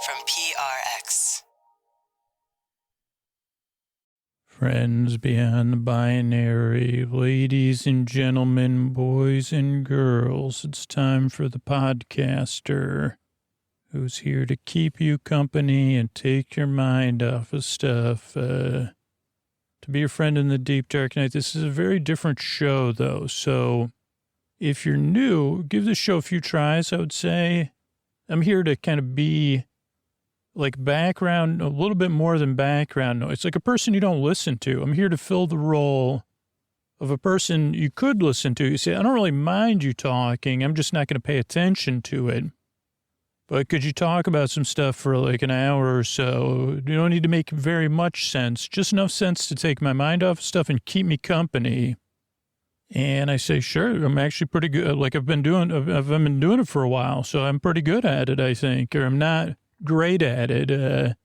from PRX. Friends beyond the binary, ladies and gentlemen, boys and girls, it's time for the podcaster who's here to keep you company and take your mind off of stuff. To be your friend in the deep dark night. This is a very different show, though, so if you're new, give this show a few tries, I would say. I'm here to kind of be like background, a little bit more than background noise, like a person you don't listen to. I'm here to fill the role of a person you could listen to. You say, I don't really mind you talking. I'm just not going to pay attention to it. But could you talk about some stuff for like an hour or so? You don't need to make very much sense, just enough sense to take my mind off stuff and keep me company. And I say, sure, I'm actually pretty good. Like I've been doing it for a while, so I'm pretty good at it, I think. Or I'm not great at it,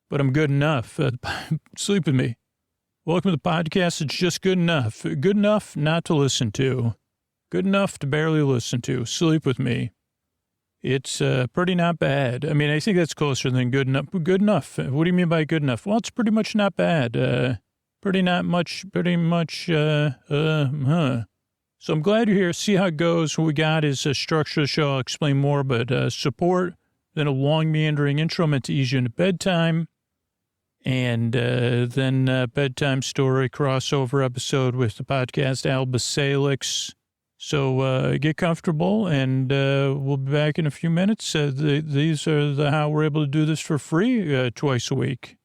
but I'm good enough. Sleep with me. Welcome to the podcast. It's just good enough. Good enough not to listen to. Good enough to barely listen to. Sleep with me. It's pretty not bad. I mean, I think that's closer than good enough. Good enough. What do you mean by good enough? Well, it's pretty much not bad. Pretty much. So I'm glad you're here. See how it goes. What we got is a structure of the show. I'll explain more, but support, then a long meandering intro meant to ease you into bedtime, and then bedtime story crossover episode with the podcast Alba Salix. So get comfortable, and we'll be back in a few minutes. These are how we're able to do this for free twice a week.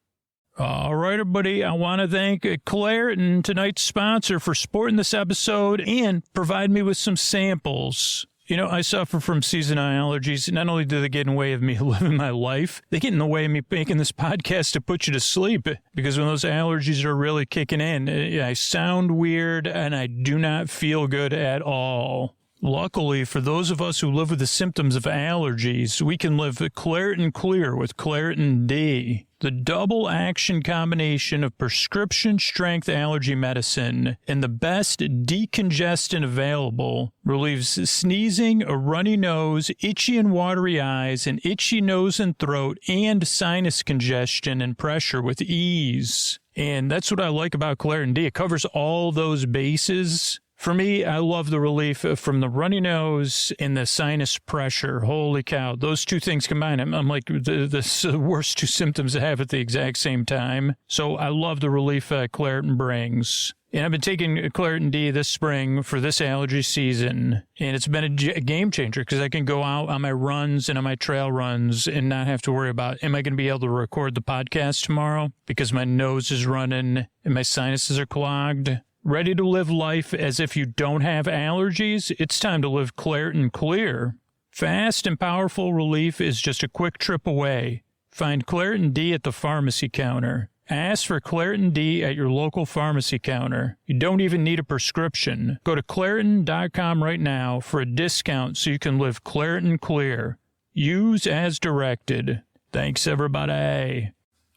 All right, everybody, I want to thank Claritin, tonight's sponsor, for supporting this episode and provide me with some samples. You know, I suffer from seasonal allergies. Not only do they get in the way of me living my life, they get in the way of me making this podcast to put you to sleep, because when those allergies are really kicking in, I sound weird and I do not feel good at all. Luckily, for those of us who live with the symptoms of allergies, we can live Claritin Clear with Claritin D. The double action combination of prescription strength allergy medicine and the best decongestant available relieves sneezing, a runny nose, itchy and watery eyes, an itchy nose and throat, and sinus congestion and pressure with ease. And that's what I like about Claritin D. It covers all those bases. For me, I love the relief from the runny nose and the sinus pressure. Holy cow. Those two things combined, I'm like the worst two symptoms I have at the exact same time. So I love the relief Claritin brings. And I've been taking Claritin D this spring for this allergy season. And it's been a game changer because I can go out on my runs and on my trail runs and not have to worry about, am I going to be able to record the podcast tomorrow because my nose is running and my sinuses are clogged? Ready to live life as if you don't have allergies? It's time to live Claritin Clear. Fast and powerful relief is just a quick trip away. Find Claritin D at the pharmacy counter. Ask for Claritin D at your local pharmacy counter. You don't even need a prescription. Go to Claritin.com right now for a discount so you can live Claritin Clear. Use as directed. Thanks, everybody.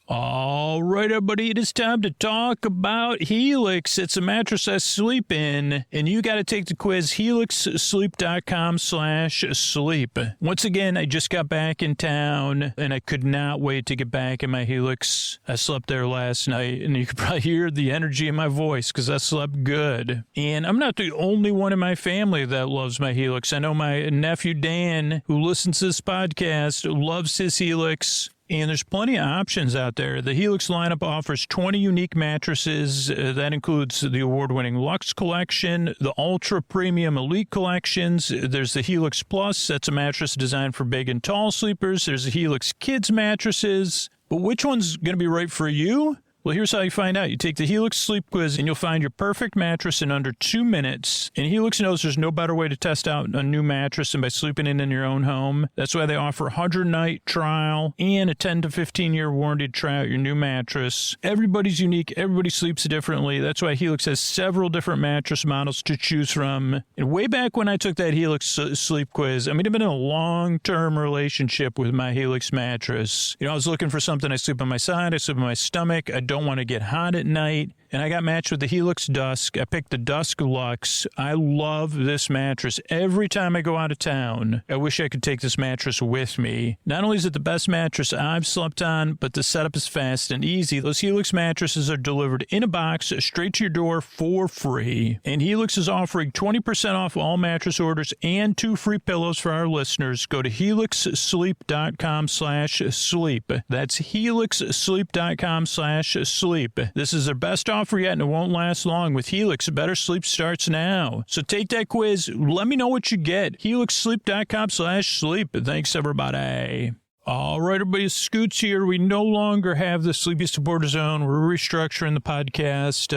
All right, everybody, it is time to talk about Helix. It's a mattress I sleep in, and you got to take the quiz, helixsleep.com/sleep. Once again, I just got back in town, and I could not wait to get back in my Helix. I slept there last night, and you could probably hear the energy in my voice because I slept good. And I'm not the only one in my family that loves my Helix. I know my nephew Dan, who listens to this podcast, loves his Helix. And there's plenty of options out there. The Helix lineup offers 20 unique mattresses. That includes the award-winning Luxe Collection, the Ultra Premium Elite Collections. There's the Helix Plus. That's a mattress designed for big and tall sleepers. There's the Helix Kids mattresses. But which one's going to be right for you? Well, here's how you find out. You take the Helix Sleep Quiz, and you'll find your perfect mattress in under 2 minutes. And Helix knows there's no better way to test out a new mattress than by sleeping in your own home. That's why they offer a 100-night trial and a 10 to 15-year warranty to try out your new mattress. Everybody's unique. Everybody sleeps differently. That's why Helix has several different mattress models to choose from. And way back when I took that Helix Sleep Quiz, I mean, I've been in a long-term relationship with my Helix mattress. You know, I was looking for something. I sleep on my side. I sleep on my stomach. I don't want to get hot at night. and I got matched with the Helix Dusk. I picked the Dusk Luxe. I love this mattress. Every time I go out of town, I wish I could take this mattress with me. Not only is it the best mattress I've slept on, but the setup is fast and easy. Those Helix mattresses are delivered in a box straight to your door for free. And Helix is offering 20% off all mattress orders and 2 free pillows for our listeners. Go to helixsleep.com/sleep. That's helixsleep.com/sleep. This is their best offer yet, and it won't last long. With Helix, better sleep starts now. So take that quiz. Let me know what you get. helixsleep.com/sleep. Thanks, everybody. All right, everybody, Scoots here. We no longer have the Sleepy Supporter Zone. We're restructuring the podcast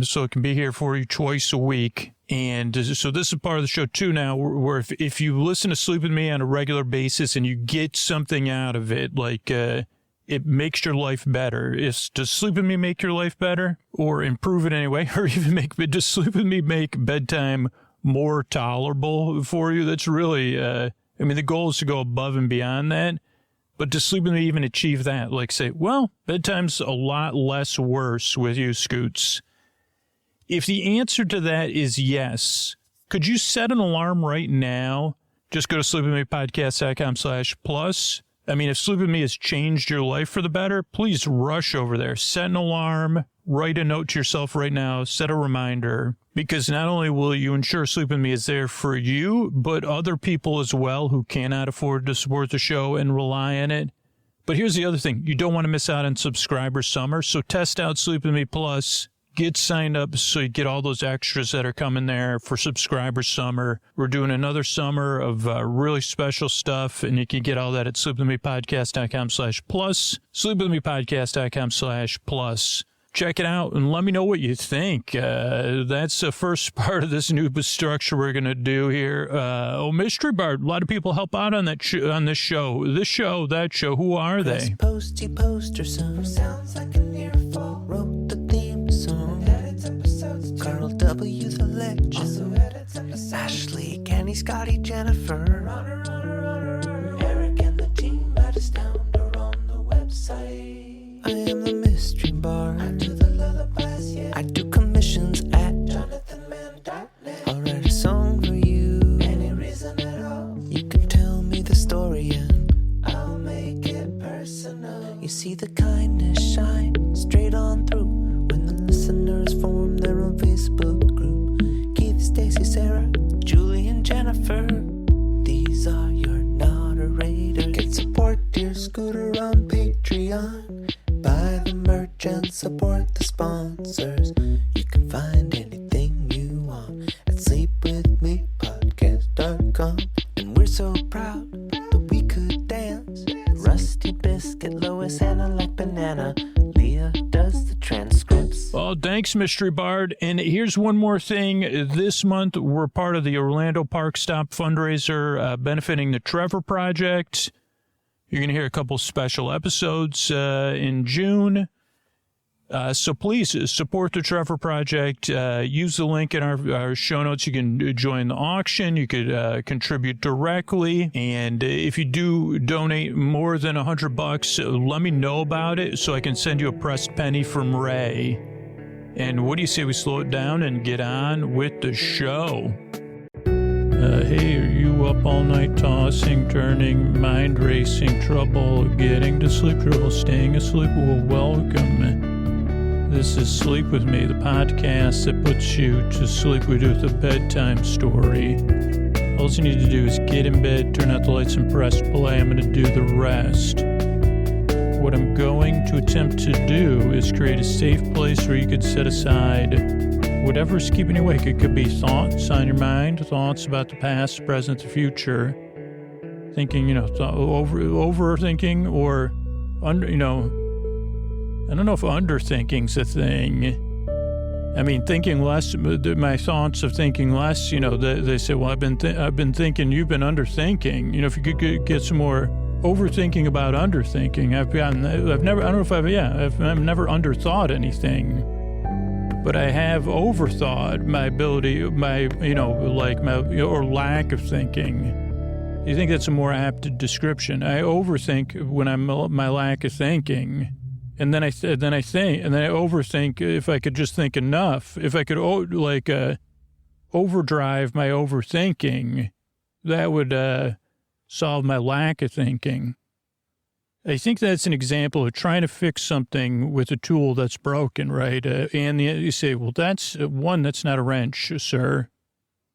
so it can be here for you twice a week. And so this is part of the show, too, now, where if you listen to Sleep With Me on a regular basis and you get something out of it, like it makes your life better. Does Sleep With Me make your life better? Or improve it anyway? Or even does Sleep With Me make bedtime more tolerable for you? That's really, the goal is to go above and beyond that. But does Sleep With Me even achieve that? Like say, well, bedtime's a lot less worse with you, Scoots. If the answer to that is yes, could you set an alarm right now? Just go to sleepwithmepodcast.com/plus. If Sleep With Me has changed your life for the better, please rush over there. Set an alarm, write a note to yourself right now, set a reminder. Because not only will you ensure Sleep With Me is there for you, but other people as well who cannot afford to support the show and rely on it. But here's the other thing. You don't want to miss out on Subscriber Summer, so test out Sleep With Me Plus. Get signed up so you get all those extras that are coming there for Subscriber Summer. We're doing another summer of really special stuff, and you can get all that at sleepwithmepodcast.com/plus, sleepwithmepodcast.com/plus. Check it out and let me know what you think. That's the first part of this new structure we're going to do here. Mystery Bard. A lot of people help out on that on this show. This show, that show. Who are they? Posty poster son sounds like an earful. Wrote the theme song. Edits episodes. Carl W. the legend. Also edits episodes. Ashley, Kenny, Scotty, Jennifer. Runner. Eric and the team at Astound or on the website. I am the mystery bard. I do the lullabies, yeah. I do commissions at JonathanMann.net. I'll write a song for you. Any reason at all. You can tell me the story and I'll make it personal. You see the kindness shine straight on through when the listeners form their own Facebook group. Keith, Stacy, Sarah, Julie, and Jennifer. These are your moderators. Get support dear Scooter on Patreon. Buy the merch and support the sponsors. You can find anything you want at sleepwithmepodcast.com. And we're so proud that we could dance. Rusty Biscuit, Lois, Anna like banana. Leah does the transcripts. Oh, thanks, Mystery Bard. And here's one more thing. This month, we're part of the Orlando Park Stop fundraiser benefiting the Trevor Project. You're going to hear a couple special episodes in June. So please support the Trevor Project. Use the link in our show notes. You can join the auction. You could contribute directly. And if you do donate more than $100, let me know about it so I can send you a pressed penny from Ray. And what do you say we slow it down and get on with the show? Hey, are you up all night tossing, turning, mind racing, trouble getting to sleep, trouble staying asleep? Well, welcome. This is Sleep With Me, the podcast that puts you to sleep. We do with a bedtime story. All you need to do is get in bed, turn out the lights, and press play. I'm going to do the rest. What I'm going to attempt to do is create a safe place where you could set aside whatever's keeping you awake. It could be thoughts on your mind, thoughts about the past, present, the future, thinking, overthinking, or I don't know if underthinking's a thing. Thinking less. My thoughts of thinking less. They say, well, I've been thinking. You've been underthinking. If you could get some more overthinking about underthinking. I've never underthought anything. But I have overthought my ability, or lack of thinking. You think that's a more apt description? I overthink when I'm my lack of thinking, And then I overthink. If I could just think enough, if I could overdrive my overthinking, that would solve my lack of thinking. I think that's an example of trying to fix something with a tool that's broken, right? And you say, well, that's one, that's not a wrench, sir.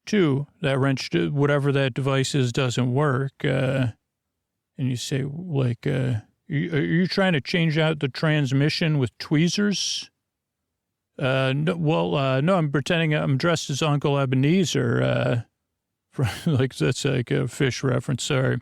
Two, that wrench, whatever that device is, doesn't work. And you say, like, are you trying to change out the transmission with tweezers? No, I'm pretending I'm dressed as Uncle Ebenezer. That's like a fish reference, sorry.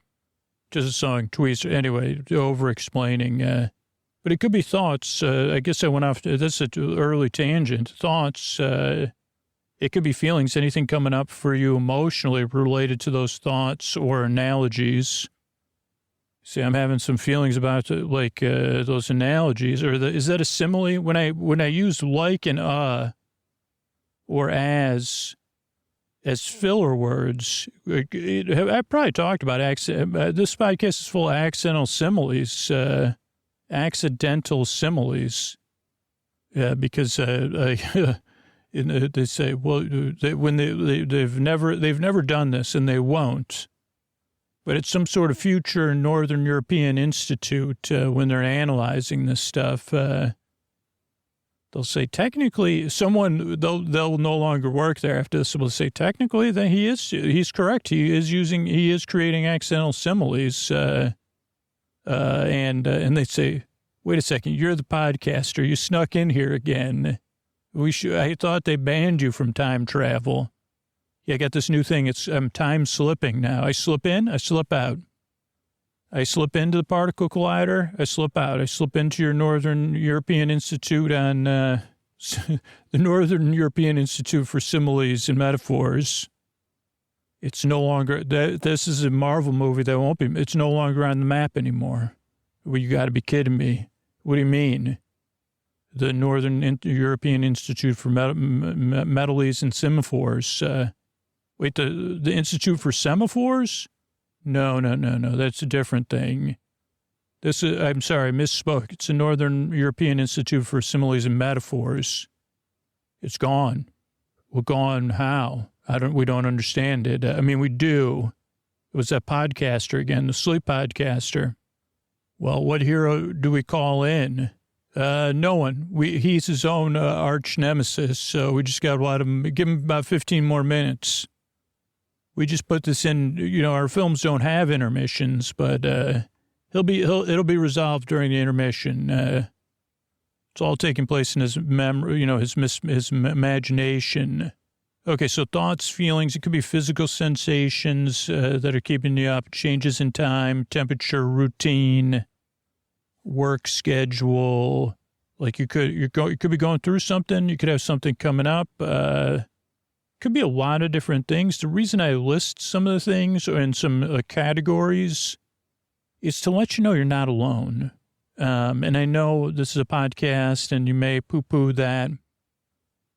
Just a song, tweezer. Anyway, over-explaining. But it could be thoughts. I guess I went off. That's an early tangent. Thoughts. It could be feelings. Anything coming up for you emotionally related to those thoughts or analogies. See, I'm having some feelings about those analogies. Or is that a simile? When I use like and or as filler words, I probably talked about this podcast is full of accidental similes, because they say, well, they've never done this and they won't, but it's some sort of future Northern European Institute when they're analyzing this stuff. They'll say, technically, they'll no longer work there after this. They'll say, technically, that he's correct. He is creating accidental similes. And they say, wait a second, you're the podcaster. You snuck in here again. I thought they banned you from time travel. Yeah, I got this new thing. I'm time slipping now. I slip in, I slip out. I slip into the particle collider, I slip out. I slip into your Northern European Institute on the Northern European Institute for Similes and Metaphors. It's no longer, this is a Marvel movie that won't be, it's no longer on the map anymore. Well, you got to be kidding me. What do you mean? The Northern European Institute for Metals and Semaphores. Wait, the Institute for Semaphores? No. That's a different thing. I'm sorry, I misspoke. It's the Northern European Institute for Similes and Metaphors. It's gone. Well, gone how? We don't understand it. I mean, we do. It was that podcaster again, the sleep podcaster. Well, what hero do we call in? No one. He's his own arch nemesis, so we just got to let him, give him about 15 more minutes. We just put this in, our films don't have intermissions, but it'll be resolved during the intermission. It's all taking place in his memory, his imagination. Okay, so thoughts, feelings, it could be physical sensations that are keeping you up, changes in time, temperature, routine, work schedule. Like you could be going through something, you could have something coming up. Could be a lot of different things. The reason I list some of the things in some categories is to let you know you're not alone. And I know this is a podcast and you may poo-poo that.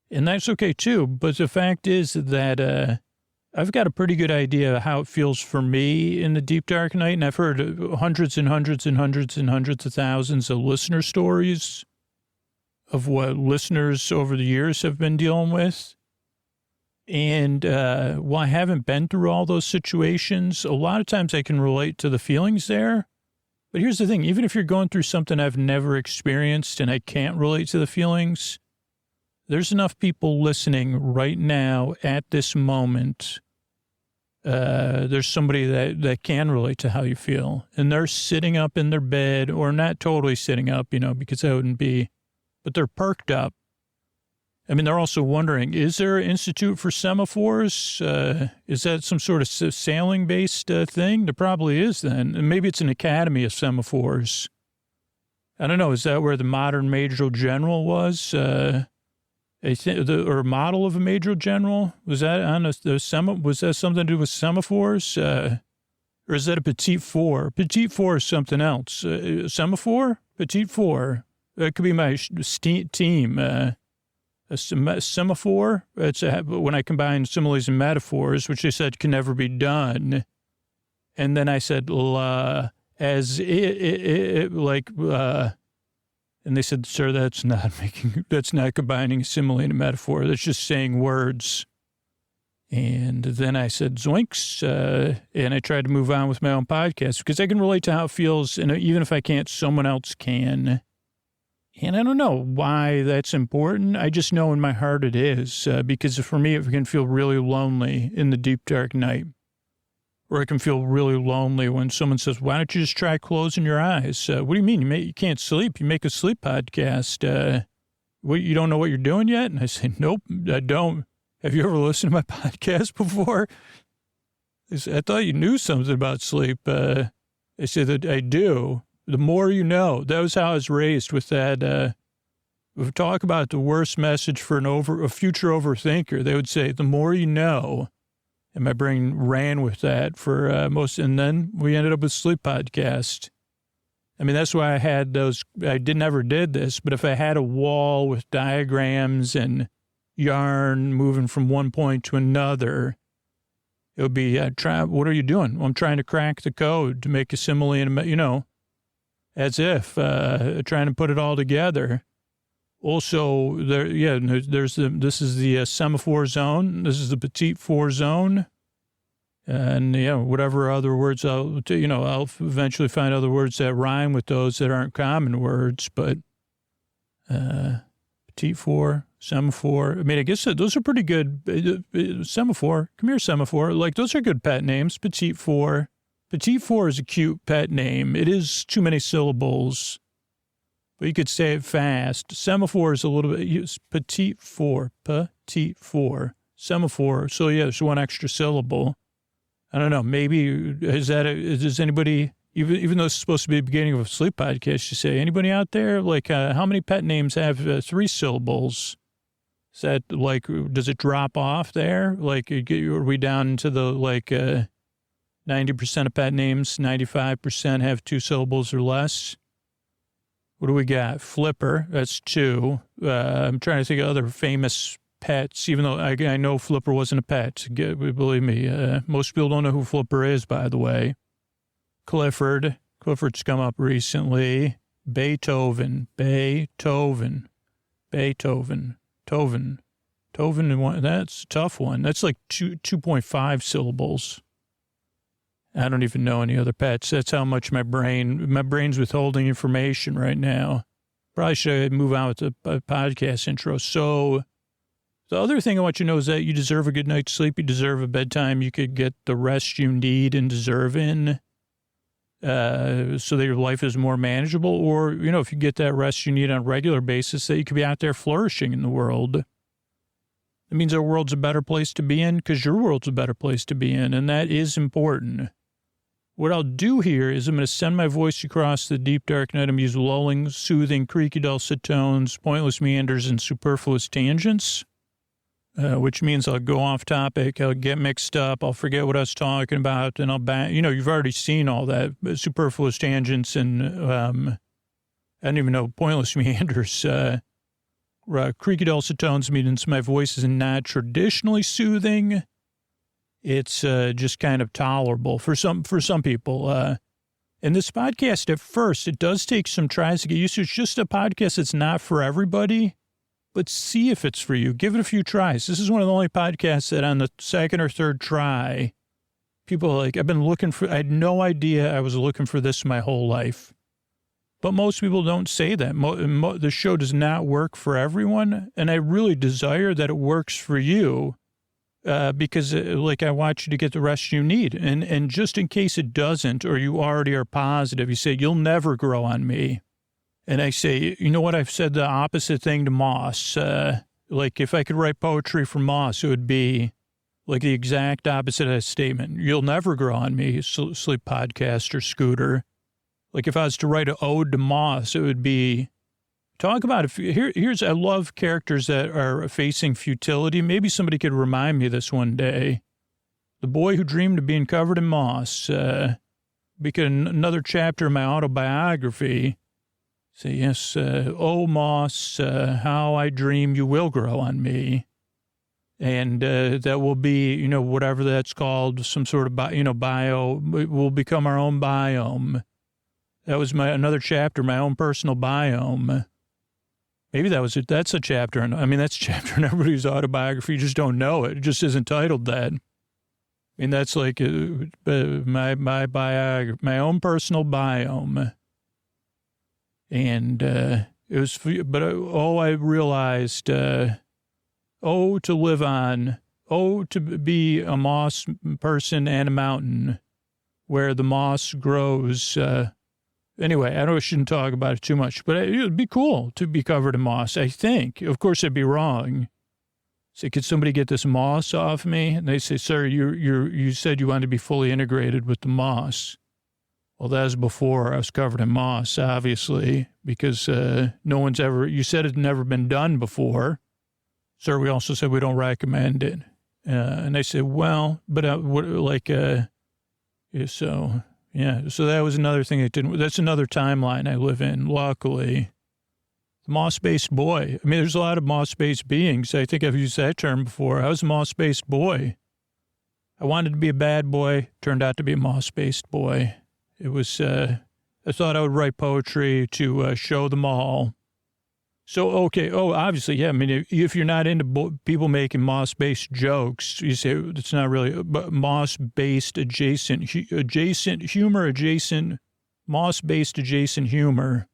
And that's okay too. But the fact is that I've got a pretty good idea of how it feels for me in the deep dark night. And I've heard hundreds and hundreds and hundreds and hundreds of thousands of listener stories of what listeners over the years have been dealing with. And while I haven't been through all those situations, a lot of times I can relate to the feelings there. But here's the thing, even if you're going through something I've never experienced and I can't relate to the feelings, there's enough people listening right now at this moment. There's somebody that can relate to how you feel. And they're sitting up in their bed, or not totally sitting up, because that wouldn't be, but they're perked up. I mean, they're also wondering, is there an Institute for Semaphores? Is that some sort of sailing-based thing? There probably is then. And maybe it's an academy of semaphores. I don't know. Is that where the modern major general was? Or model of a major general? Was that was that something to do with semaphores? Or is that a petite four? Petite four is something else. Semaphore? Petite four. That could be my team. A semaphore, it's when I combine similes and metaphors, which they said can never be done. And then I said, and And they said, sir, that's not combining a simile and a metaphor. That's just saying words. And then I said, zoinks, and I tried to move on with my own podcast because I can relate to how it feels, and even if I can't, someone else can. And I don't know why that's important. I just know in my heart it is, because for me, it can feel really lonely in the deep, dark night. Or I can feel really lonely when someone says, why don't you just try closing your eyes? What do you mean? You can't sleep. You make a sleep podcast. You don't know what you're doing yet? And I say, nope, I don't. Have you ever listened to my podcast before? I thought you knew something about sleep. I said that I do. The more you know. That was how I was raised with that. We talk about the worst message for a future overthinker. They would say, the more you know. And my brain ran with that for and then we ended up with Sleep Podcast. I mean, that's why I had those, never did this, but if I had a wall with diagrams and yarn moving from one point to another, it would be, what are you doing? Well, I'm trying to crack the code to make a simile and, as if, trying to put it all together. Also, this is the semaphore zone. This is the petite four zone. And, whatever other words I'll eventually find other words that rhyme with those that aren't common words. But petite four, semaphore. I mean, I guess those are pretty good. Semaphore. Come here, semaphore. Like, those are good pet names. Petite four. Petite four is a cute pet name. It is too many syllables. But you could say it fast. Semaphore is a little bit, petite four, semaphore. So yeah, there's one extra syllable. I don't know, maybe, does anybody, even though it's supposed to be the beginning of a sleep podcast, you say, anybody out there, like, how many pet names have 3 syllables? Is that, like, does it drop off there? Like, are we down into the, 90% of pet names, 95% have 2 syllables or less? What do we got? Flipper, that's 2. I'm trying to think of other famous pets, even though I know Flipper wasn't a pet. Believe me, most people don't know who Flipper is, by the way. Clifford's come up recently. Beethoven, Toven. That's a tough one. That's like 2.5 syllables. I don't even know any other pets. That's how much my brain's withholding information right now. Probably should move on with the podcast intro. So the other thing I want you to know is that you deserve a good night's sleep. You deserve a bedtime you could get the rest you need and deserve in, so that your life is more manageable. Or, if you get that rest you need on a regular basis, that you could be out there flourishing in the world. It means our world's a better place to be in because your world's a better place to be in, and that is important. What I'll do here is I'm going to send my voice across the deep, dark night. I'm going to use lulling, soothing, creaky, dulcet tones, pointless meanders, and superfluous tangents, which means I'll go off topic. I'll get mixed up. I'll forget what I was talking about, and I'll back. You've already seen all that, superfluous tangents and I don't even know, pointless meanders. Creaky, dulcet tones means my voice is not traditionally soothing. It's just kind of tolerable for some people. And this podcast, at first, it does take some tries to get used to. It's just a podcast that's not for everybody, but see if it's for you. Give it a few tries. This is one of the only podcasts that on the second or third try, people are like, I had no idea I was looking for this my whole life. But most people don't say that. The show does not work for everyone, and I really desire that it works for you. Because I want you to get the rest you need. And just in case it doesn't, or you already are positive, you say, you'll never grow on me. And I say, you know what? I've said the opposite thing to Moss. If I could write poetry for Moss, it would be like the exact opposite of that statement. You'll never grow on me, sleep podcaster Scooter. Like if I was to write an ode to Moss, it would be, talk about it. I love characters that are facing futility. Maybe somebody could remind me of this one day. The boy who dreamed of being covered in moss. Become another chapter of my autobiography. Say, yes, oh, moss, how I dream you will grow on me. And that will be, whatever that's called, some sort of, bio. It will become our own biome. That was another chapter, my own personal biome. Maybe that's a chapter. That's a chapter in everybody's autobiography. You just don't know it. It just isn't titled that. That's like my biography, my own personal biome. And it was, but I realized, to live on, to be a moss person and a mountain where the moss grows. Anyway, I shouldn't talk about it too much, but it would be cool to be covered in moss, I think. Of course, I'd be wrong. Say, could somebody get this moss off me? And they say, sir, you said you wanted to be fully integrated with the moss. Well, that was before I was covered in moss, obviously, because you said it's never been done before. Sir, we also said we don't recommend it. And they said, well, but so, yeah. So that was another thing that's another timeline I live in, luckily. The moss-based boy. There's a lot of moss-based beings. I think I've used that term before. I was a moss-based boy. I wanted to be a bad boy, turned out to be a moss-based boy. It was, I thought I would write poetry to show them all. So, okay. Oh, obviously, yeah. If you're not into people making moss-based jokes, you say it's not really, but moss-based adjacent humor, moss-based adjacent humor,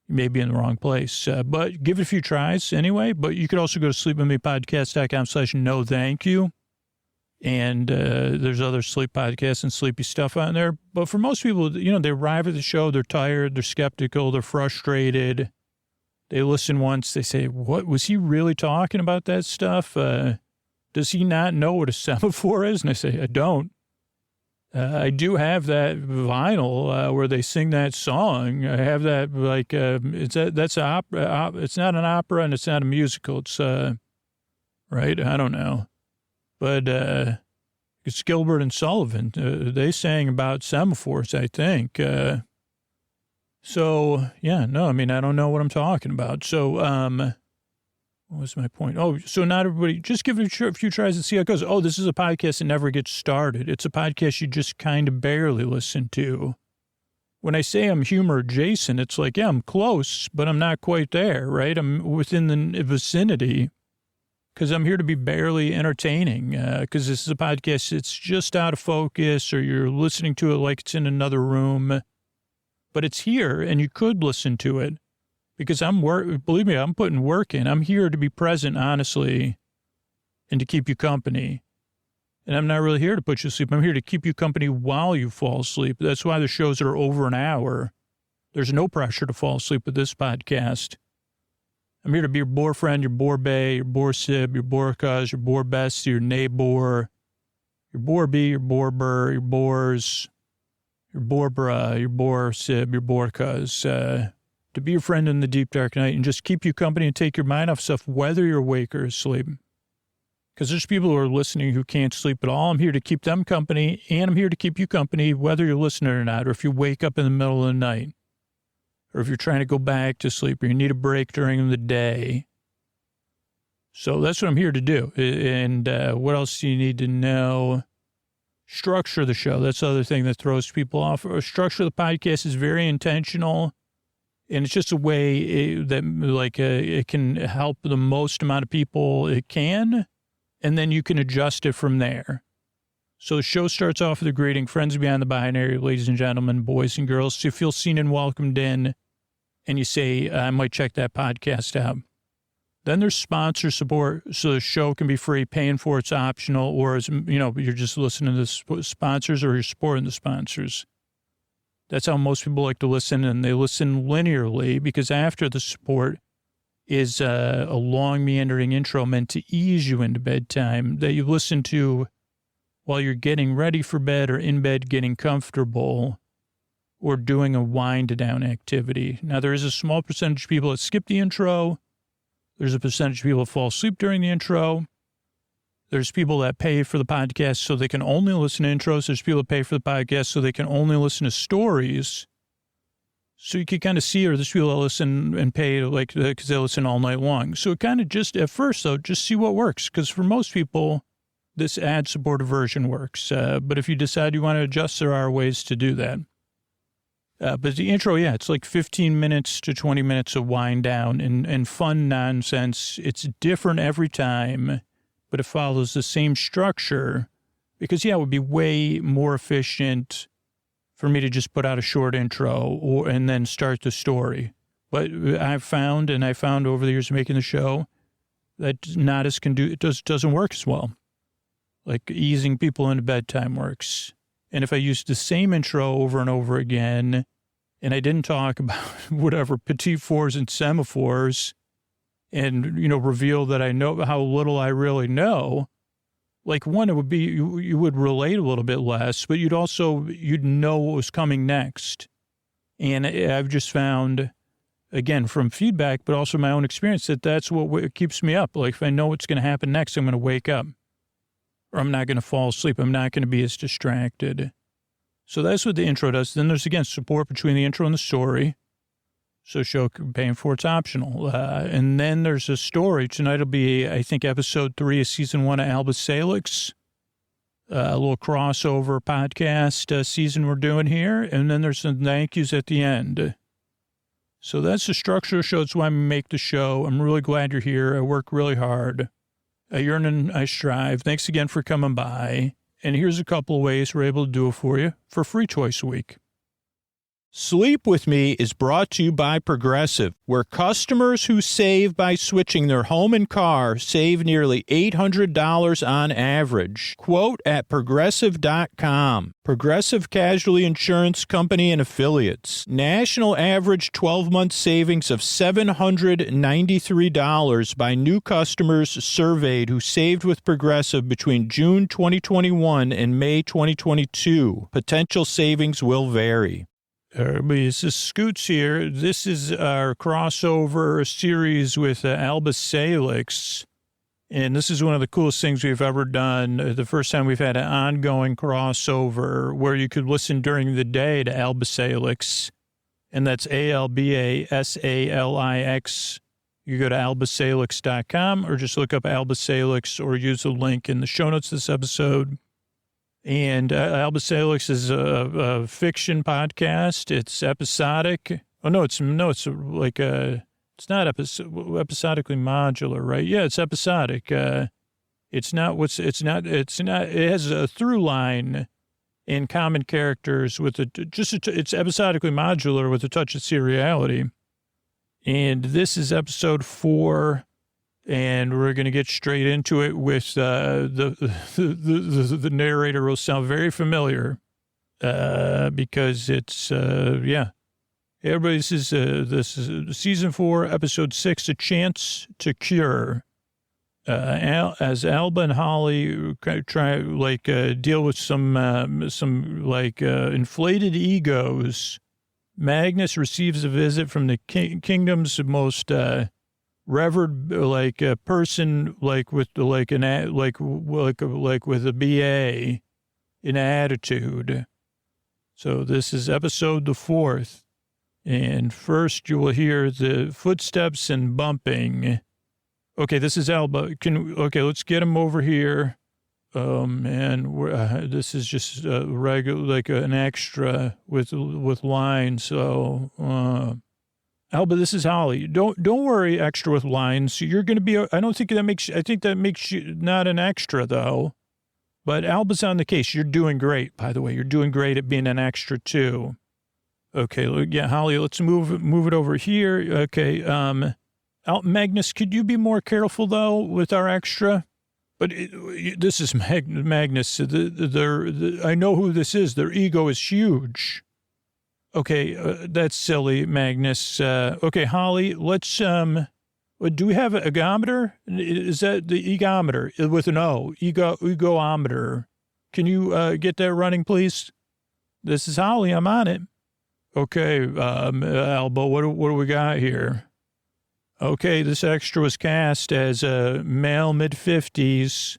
you may be in the wrong place. But give it a few tries anyway. But you could also go to sleepwithmepodcast.com/no thank you. And there's other sleep podcasts and sleepy stuff on there. But for most people, they arrive at the show, they're tired, they're skeptical, they're frustrated. They listen once, they say, what, was he really talking about that stuff? Does he not know what a semaphore is? And I say, I don't. I do have that vinyl where they sing that song. I have that, that's an opera. It's not an opera and it's not a musical. It's, right? I don't know. But it's Gilbert and Sullivan. They sang about semaphores, I think. So, yeah, no, I don't know what I'm talking about. So, what was my point? Oh, so not everybody, just give it a few tries and see how it goes. Oh, this is a podcast that never gets started. It's a podcast you just kind of barely listen to. When I say I'm humor adjacent, it's like, yeah, I'm close, but I'm not quite there, right? I'm within the vicinity. Because I'm here to be barely entertaining, because this is a podcast that's just out of focus, or you're listening to it like it's in another room. But it's here, and you could listen to it, because believe me, I'm putting work in. I'm here to be present, honestly, and to keep you company. And I'm not really here to put you to sleep. I'm here to keep you company while you fall asleep. That's why the shows are over an hour. There's no pressure to fall asleep with this podcast. I'm here to be your boyfriend, your boy-bae, your boy-sib, your boy-cuz, your boy-bestie, your neighbor, your boy-bee, your boy-burr, your boars, your boy-bruh, your boy-sib, your boy-cuz, to be your friend in the deep, dark night and just keep you company and take your mind off stuff, whether you're awake or asleep. Because there's people who are listening who can't sleep at all. I'm here to keep them company, and I'm here to keep you company, whether you're listening or not, or if you wake up in the middle of the night, or if you're trying to go back to sleep, or you need a break during the day. So that's what I'm here to do. And what else do you need to know? Structure the show. That's the other thing that throws people off. Structure of the podcast is very intentional, and it's just a way that it can help the most amount of people it can, and then you can adjust it from there. So the show starts off with a greeting, friends beyond the binary, ladies and gentlemen, boys and girls. So you feel seen and welcomed in, and you say, I might check that podcast out. Then there's sponsor support, so the show can be free. Paying for it's optional, or you're just listening to the sponsors, or you're supporting the sponsors. That's how most people like to listen, and they listen linearly, because after the support is a long, meandering intro meant to ease you into bedtime that you listen to while you're getting ready for bed, or in bed getting comfortable, or doing a wind-down activity. Now, there is a small percentage of people that skip the intro. There's a percentage of people that fall asleep during the intro. There's people that pay for the podcast so they can only listen to intros. There's people that pay for the podcast so they can only listen to stories. So you can kind of see, or there's people that listen and pay because they listen all night long. So it kind of just, at first, though, just see what works. Because for most people, this ad-supported version works. But if you decide you want to adjust, there are ways to do that. But the intro, yeah, it's like 15 minutes to 20 minutes of wind down and fun nonsense. It's different every time, but it follows the same structure because, yeah, it would be way more efficient for me to just put out a short intro and then start the story. But I found over the years of making the show that it doesn't work as well. Like easing people into bedtime works. And if I used the same intro over and over again, and I didn't talk about whatever petit fours and semaphores and, reveal that I know how little I really know, like one, it would be, you would relate a little bit less, but you'd know what was coming next. And I've just found, again, from feedback, but also my own experience, that's what keeps me up. Like if I know what's going to happen next, I'm going to wake up. Or I'm not going to fall asleep. I'm not going to be as distracted. So that's what the intro does. Then there's, again, support between the intro and the story. So show paying for it's optional. And then there's a story. Tonight will be, I think, episode 3 of season 1 of Alba Salix. A little crossover podcast season we're doing here. And then there's some thank yous at the end. So that's the structure of the show. That's why I make the show. I'm really glad you're here. I work really hard. I yearn and I strive. Thanks again for coming by. And here's a couple of ways we're able to do it for you for Free Choice Week. Sleep With Me is brought to you by Progressive, where customers who save by switching their home and car save nearly $800 on average. Quote at Progressive.com. Progressive Casualty Insurance Company and Affiliates. National average 12-month savings of $793 by new customers surveyed who saved with Progressive between June 2021 and May 2022. Potential savings will vary. This is Scoots here. This is our crossover series with Alba Salix. And this is one of the coolest things we've ever done. The first time we've had an ongoing crossover where you could listen during the day to Alba Salix. And that's ALBASALIX. You go to albasalix.com or just look up Alba Salix or use the link in the show notes of this episode. And Alba Salix is a fiction podcast. It's episodic. Oh, it's like it's not episodically modular, right? Yeah, it's episodic. It has a through line in common characters with it's episodically modular with a touch of seriality. And this is episode 4. And we're going to get straight into it with the narrator will sound very familiar because it's, Everybody, this is season 4, episode 6, A Chance to Cure. As Alba and Holly try, deal with some inflated egos, Magnus receives a visit from the kingdom's most, revered person with with a BA in attitude. So this is episode the 4th, and first you will hear the footsteps and bumping. Okay, this is Alba. Let's get him over here. And this is just regular an extra with lines. So. Alba, this is Holly. Don't worry, extra with lines. You're going to be, I think that makes you not an extra though. But Alba's on the case. You're doing great, by the way. You're doing great at being an extra too. Okay. Yeah, Holly, let's move it over here. Okay. Magnus, could you be more careful though with our extra? But this is Magnus. I know who this is. Their ego is huge. Okay, that's silly, Magnus. Okay, Holly, let's, do we have an egometer? Is that the egometer with an O? Egometer. Can you get that running, please? This is Holly. I'm on it. Okay, Alba, what do we got here? Okay, this extra was cast as a male mid-50s.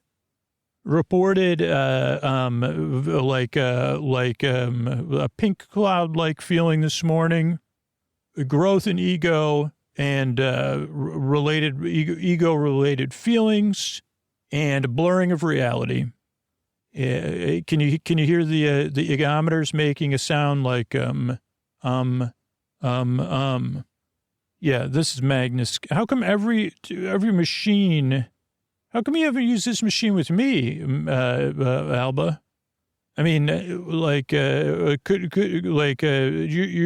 Reported a pink cloud-like feeling this morning, growth in ego and related ego-related feelings, and blurring of reality. Can you hear the egometers making a sound like Yeah, this is Magnus. How come every machine, how come you haven't used this machine with me, Alba? I mean, you're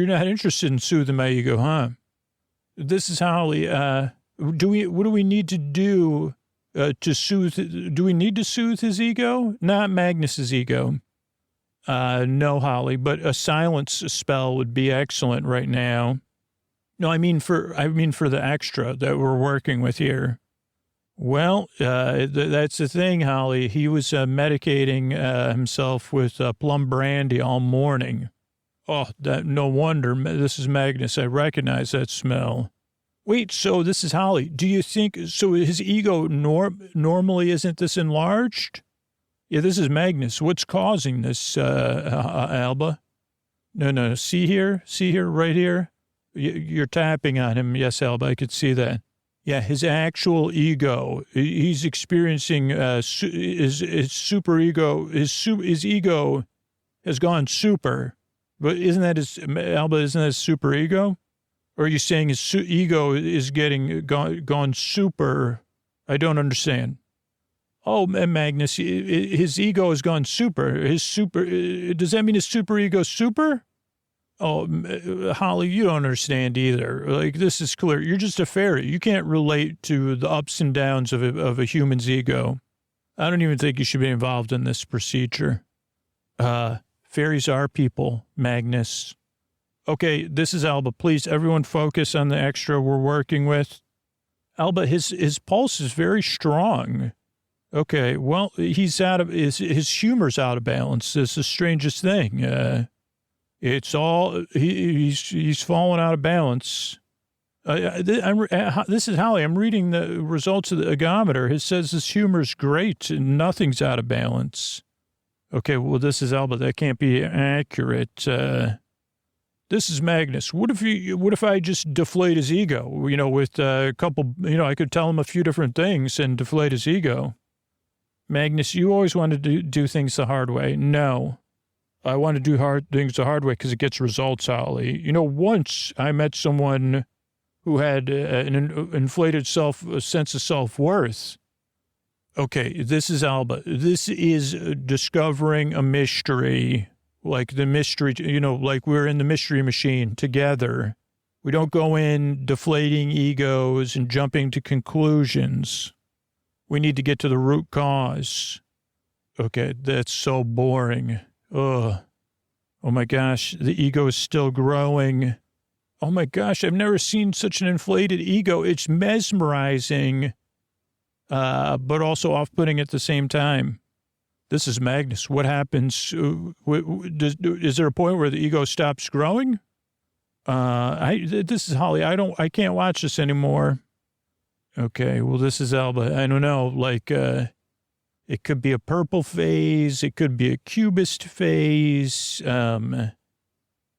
not interested in soothing my ego, huh? This is Holly. What do we need to do to soothe? Do we need to soothe his ego? Not Magnus's ego. No, Holly, but a silence spell would be excellent right now. No, I mean for the extra that we're working with here. Well, that's the thing, Holly. He was medicating himself with plum brandy all morning. Oh, no wonder. This is Magnus. I recognize that smell. Wait, so this is Holly. Do you think, so his ego normally isn't this enlarged? Yeah, this is Magnus. What's causing this, Alba? No. See here, right here? You're tapping on him. Yes, Alba, I could see that. Yeah, his actual ego, he's experiencing his super ego, his ego has gone super. But isn't that his super ego? Or are you saying his ego is gone super? I don't understand. Oh, Magnus, his ego has gone super. Does that mean his super ego super? Oh, Holly, you don't understand either. Like, this is clear. You're just a fairy. You can't relate to the ups and downs of a human's ego. I don't even think you should be involved in this procedure. Fairies are people, Magnus. Okay, this is Alba. Please, everyone focus on the extra we're working with. Alba, his pulse is very strong. Okay, well, he's his humor's out of balance. It's the strangest thing. It's all, he's fallen out of balance. This is Holly. I'm reading the results of the ergometer. It says his humor's great and nothing's out of balance. Okay, well, this is Alba. That can't be accurate. This is Magnus. What if I just deflate his ego, with a couple, I could tell him a few different things and deflate his ego. Magnus, you always wanted to do things the hard way. No. I want to do things the hard way because it gets results, Holly. Once I met someone who had an inflated sense of self-worth. Okay, this is Alba. This is discovering a mystery, like the mystery, like we're in the mystery machine together. We don't go in deflating egos and jumping to conclusions. We need to get to the root cause. Okay, that's so boring. Ugh. Oh my gosh, the ego is still growing. Oh my gosh, I've never seen such an inflated ego. It's mesmerizing, but also off-putting at the same time. This is Magnus. What happens? Is there a point where the ego stops growing? This is Holly. I can't watch this anymore. Okay, well, this is Alba. I don't know, it could be a purple phase. It could be a cubist phase.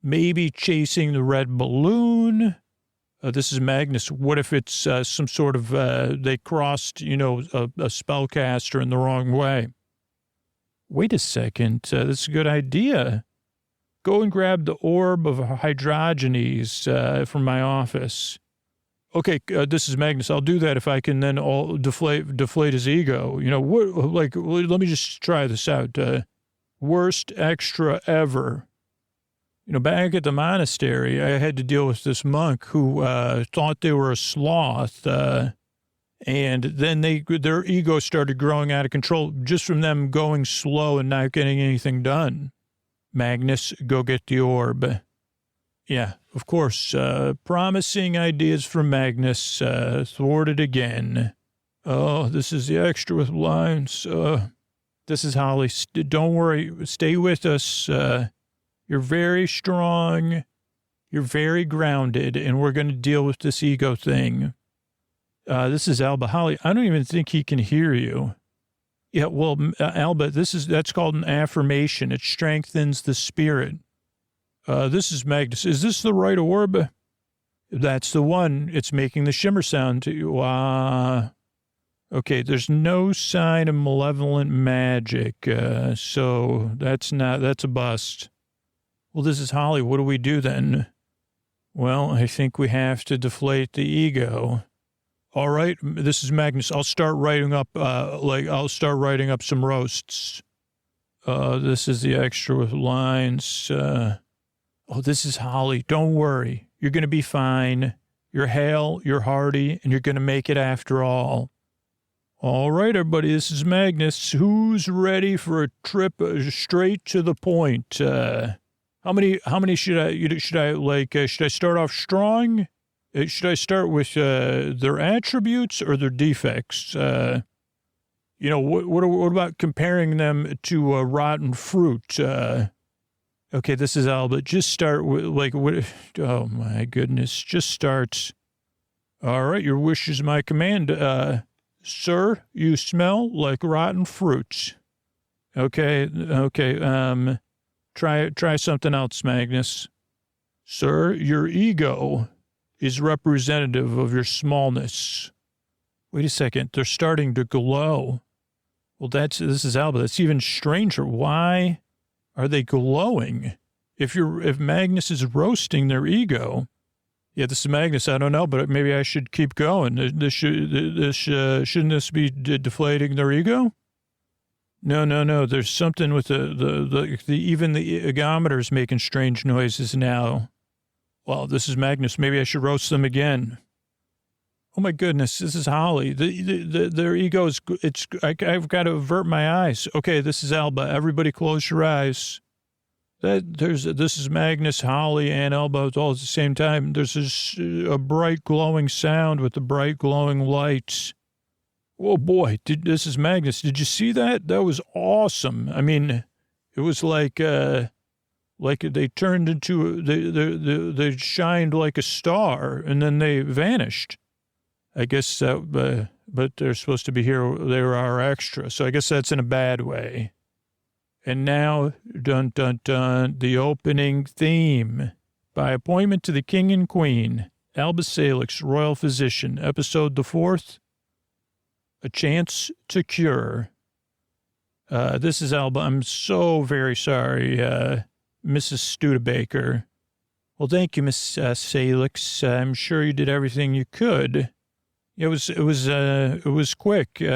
Maybe chasing the red balloon. This is Magnus. What if it's some sort of, they crossed, a spellcaster in the wrong way? Wait a second. This is a good idea. Go and grab the orb of hydrogenes from my office. Okay, this is Magnus. I'll do that if I can then all deflate his ego. Let me just try this out. Worst extra ever. Back at the monastery, I had to deal with this monk who thought they were a sloth, and then their ego started growing out of control just from them going slow and not getting anything done. Magnus, go get the orb. Yeah, of course. Promising ideas from Magnus, thwarted again. Oh, this is the extra with lines. This is Holly. Don't worry. Stay with us. You're very strong. You're very grounded, and we're going to deal with this ego thing. This is Alba. Holly, I don't even think he can hear you. Yeah, well, Alba, that's called an affirmation. It strengthens the spirit. This is Magnus. Is this the right orb? That's the one. It's making the shimmer sound. Okay, there's no sign of malevolent magic, so that's a bust. Well, this is Holly. What do we do then? Well, I think we have to deflate the ego. All right, this is Magnus. I'll start writing up, some roasts. This is the extra with lines. This is Holly. Don't worry. You're going to be fine. You're hale, you're hearty, and you're going to make it after all. All right, everybody, this is Magnus. Who's ready for a trip straight to the point? How many should I start off strong? Should I start with their attributes or their defects? What about comparing them to rotten fruit? Okay, this is Alba. Just start with, oh, my goodness. Just start. All right, your wish is my command. Sir, you smell like rotten fruit. Okay. Try something else, Magnus. Sir, your ego is representative of your smallness. Wait a second. They're starting to glow. Well, this is Alba. That's even stranger. Why are they glowing? If Magnus is roasting their ego, yeah, this is Magnus. I don't know, but maybe I should keep going. Shouldn't this be deflating their ego? No. There's something with even the egometer's making strange noises now. Well, this is Magnus. Maybe I should roast them again. Oh my goodness, this is Holly. Their ego is. I've got to avert my eyes. Okay, this is Alba. Everybody, close your eyes. This is Magnus, Holly, and Alba all at the same time. There's a bright glowing sound with the bright glowing lights. Oh boy, this is Magnus. Did you see that? That was awesome. I mean, it was like they turned into they shined like a star and then they vanished. I guess that, but they're supposed to be here. They were our extra, so I guess that's in a bad way. And now, dun, dun, dun, the opening theme. By appointment to the king and queen, Alba Salix, royal physician, episode the 4th, A Chance to Cure. This is Alba. I'm so very sorry, Mrs. Studebaker. Well, thank you, Miss Salix. I'm sure you did everything you could. It was quick. He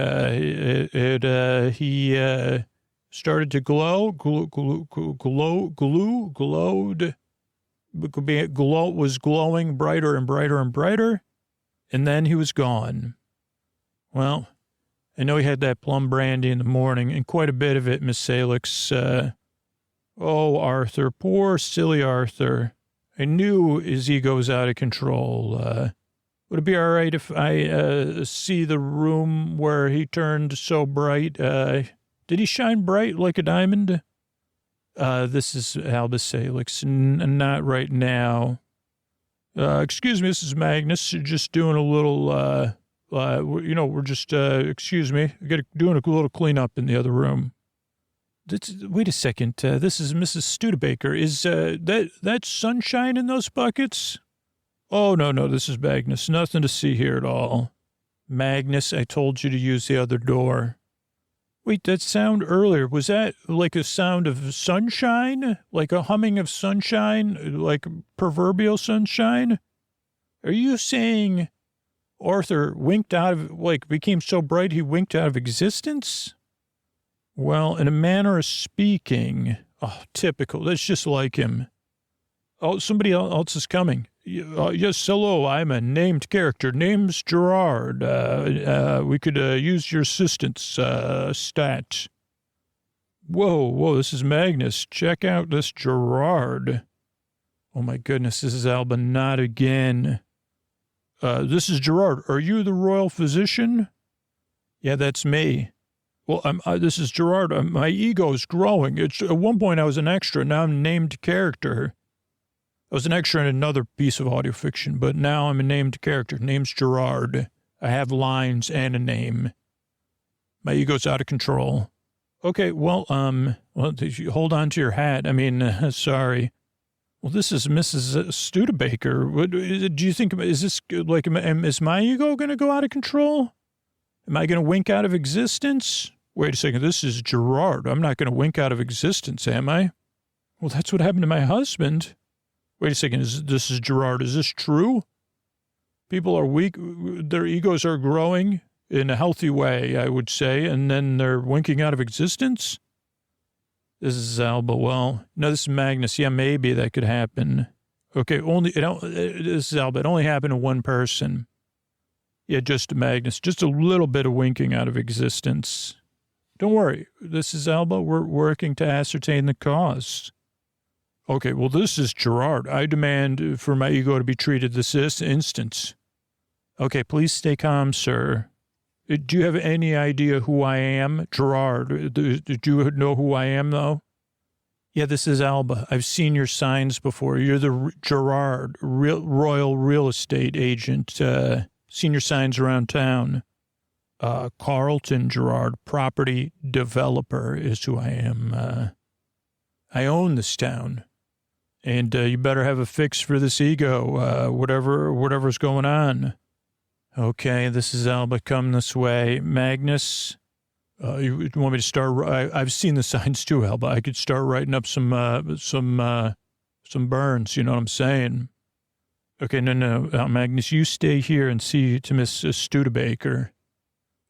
started to glowed, was glowing brighter and brighter and brighter, and then he was gone. Well, I know he had that plum brandy in the morning, and quite a bit of it, Miss Salix. Oh, Arthur, poor silly Arthur. I knew his ego was out of control. Would it be all right if I see the room where he turned so bright? Did he shine bright like a diamond? This is Alba Salix. Not right now. Excuse me, this is Magnus. Just doing a little, we're just, excuse me. Doing a little cleanup in the other room. Wait a second. This is Mrs. Studebaker. Is that sunshine in those buckets? Oh, no, this is Magnus. Nothing to see here at all. Magnus, I told you to use the other door. Wait, that sound earlier, was that like a sound of sunshine? Like a humming of sunshine? Like proverbial sunshine? Are you saying Arthur winked out of, became so bright he winked out of existence? Well, in a manner of speaking, typical, that's just like him. Oh, somebody else is coming. Yes, hello, I'm a named character. Name's Gerard. We could use your assistance, stat. Whoa, this is Magnus. Check out this Gerard. Oh, my goodness, this is Alba, not again. This is Gerard. Are you the royal physician? Yeah, that's me. Well, this is Gerard. My ego is growing. At one point, I was an extra. Now I'm a named character. I was an extra in another piece of audio fiction, but now I'm a named character. Name's Gerard. I have lines and a name. My ego's out of control. Okay, well, hold on to your hat. I mean, sorry. Well, this is Mrs. Studebaker. Do you think, is this is my ego going to go out of control? Am I going to wink out of existence? Wait a second, this is Gerard. I'm not going to wink out of existence, am I? Well, that's what happened to my husband. Wait a second. This is Gerard. Is this true? People are weak. Their egos are growing in a healthy way, I would say, and then they're winking out of existence? This is Alba. Well, no, this is Magnus. Yeah, maybe that could happen. Okay, this is Alba. It only happened to one person. Yeah, just Magnus. Just a little bit of winking out of existence. Don't worry. This is Alba. We're working to ascertain the cause. Okay, well, this is Gerard. I demand for my ego to be treated this instant. Okay, please stay calm, sir. Do you have any idea who I am? Gerard, did you know who I am, though? Yeah, this is Alba. I've seen your signs before. You're the Gerard, royal real estate agent. Seen your signs around town. Carlton Gerard, property developer is who I am. I own this town. And you better have a fix for this ego, whatever's going on. Okay, this is Alba. Come this way. Magnus, you want me to start? I've seen the signs too, Alba. I could start writing up some burns, you know what I'm saying? Okay, no, Magnus, you stay here and see to Miss Studebaker.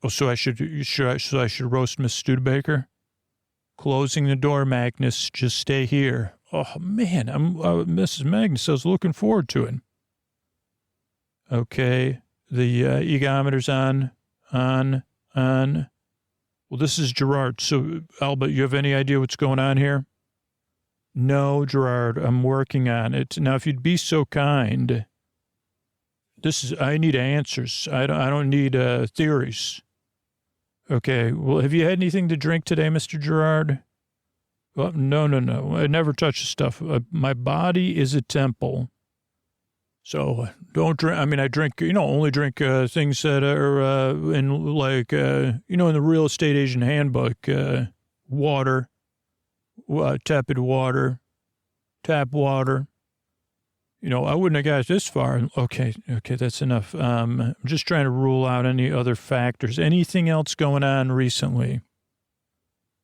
Oh, so I should roast Miss Studebaker? Closing the door, Magnus. Just stay here. Oh, man, I'm Mrs. Magnus. I was looking forward to it. Okay, the egometer's on. Well, this is Gerard. So, Alba, you have any idea what's going on here? No, Gerard, I'm working on it. Now, if you'd be so kind, I need answers. I don't need theories. Okay, well, have you had anything to drink today, Mr. Gerard? Well, no. I never touch the stuff. My body is a temple. So don't drink. I mean, I drink, only drink things that are in like, in the real estate agent handbook, water, tepid water, tap water. I wouldn't have got this far. Okay, that's enough. I'm just trying to rule out any other factors. Anything else going on recently?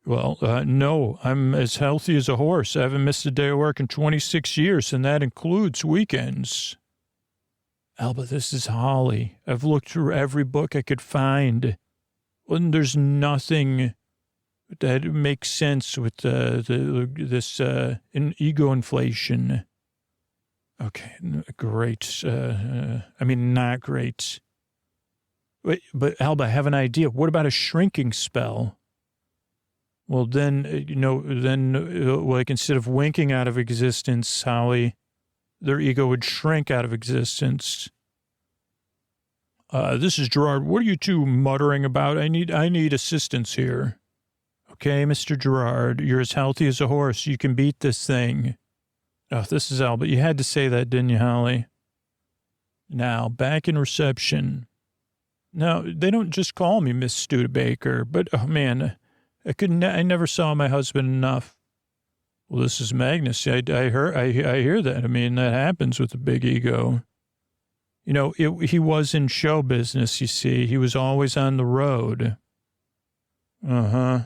Well, no, I'm as healthy as a horse. I haven't missed a day of work in 26 years, and that includes weekends. Alba, this is Holly. I've looked through every book I could find. And there's nothing that makes sense with this ego inflation. Okay, great. Not great. But Alba, I have an idea. What about a shrinking spell? Well, then, like instead of winking out of existence, Holly, their ego would shrink out of existence. This is Gerard. What are you two muttering about? I need assistance here. Okay, Mr. Gerard, you're as healthy as a horse. You can beat this thing. Oh, this is Albert. You had to say that, didn't you, Holly? Now, back in reception. Now, they don't just call me Miss Studebaker, but, oh, man, I never saw my husband enough. Well, this is Magnus. I hear that. I mean, that happens with a big ego. He was in show business, you see. He was always on the road. Uh-huh.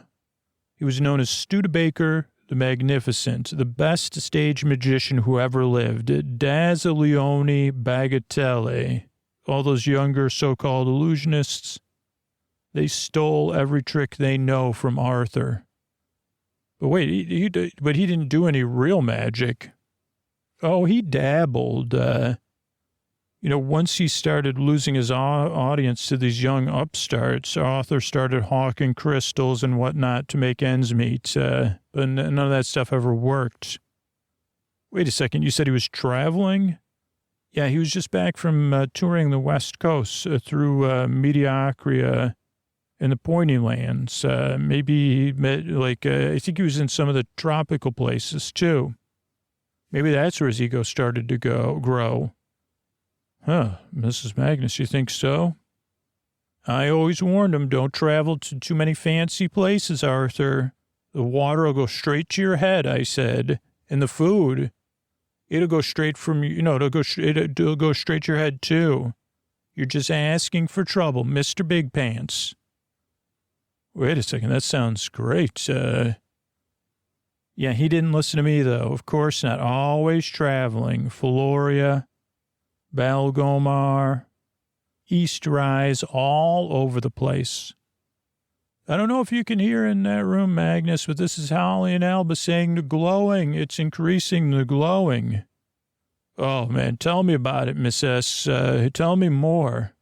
He was known as Studebaker the Magnificent, the best stage magician who ever lived. Dazzleone Bagatelle. All those younger so-called illusionists, they stole every trick they know from Arthur. But wait, he didn't do any real magic. Oh, he dabbled. Once he started losing his audience to these young upstarts, Arthur started hawking crystals and whatnot to make ends meet. But none of that stuff ever worked. Wait a second, you said he was traveling? Yeah, he was just back from touring the West Coast through Mediocria in the Pointy Lands. Maybe he met, I think he was in some of the tropical places, too. Maybe that's where his ego started to grow. Huh, Mrs. Magnus, you think so? I always warned him, don't travel to too many fancy places, Arthur. The water will go straight to your head, I said. And the food, it'll go straight from, it'll go straight to your head, too. You're just asking for trouble, Mr. Big Pants. Wait a second, that sounds great. Yeah, he didn't listen to me, though. Of course not. Always traveling. Floria, Balgomar, East Rise, all over the place. I don't know if you can hear in that room, Magnus, but this is Holly and Alba saying the glowing. It's increasing the glowing. Oh, man, tell me about it, Miss S. Tell me more.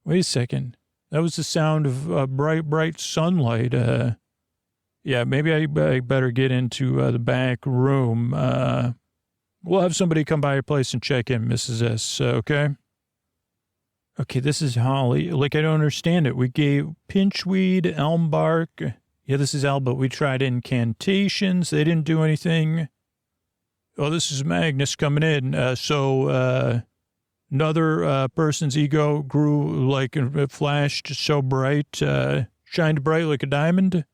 Wait a second. That was the sound of bright sunlight. Yeah, maybe I better get into the back room. We'll have somebody come by your place and check in, Mrs. S, okay? Okay, this is Holly. Like, I don't understand it. We gave pinchweed, elm bark. Yeah, this is Alba. We tried incantations. They didn't do anything. Oh, this is Magnus coming in. Another person's ego grew like it flashed so bright, shined bright like a diamond.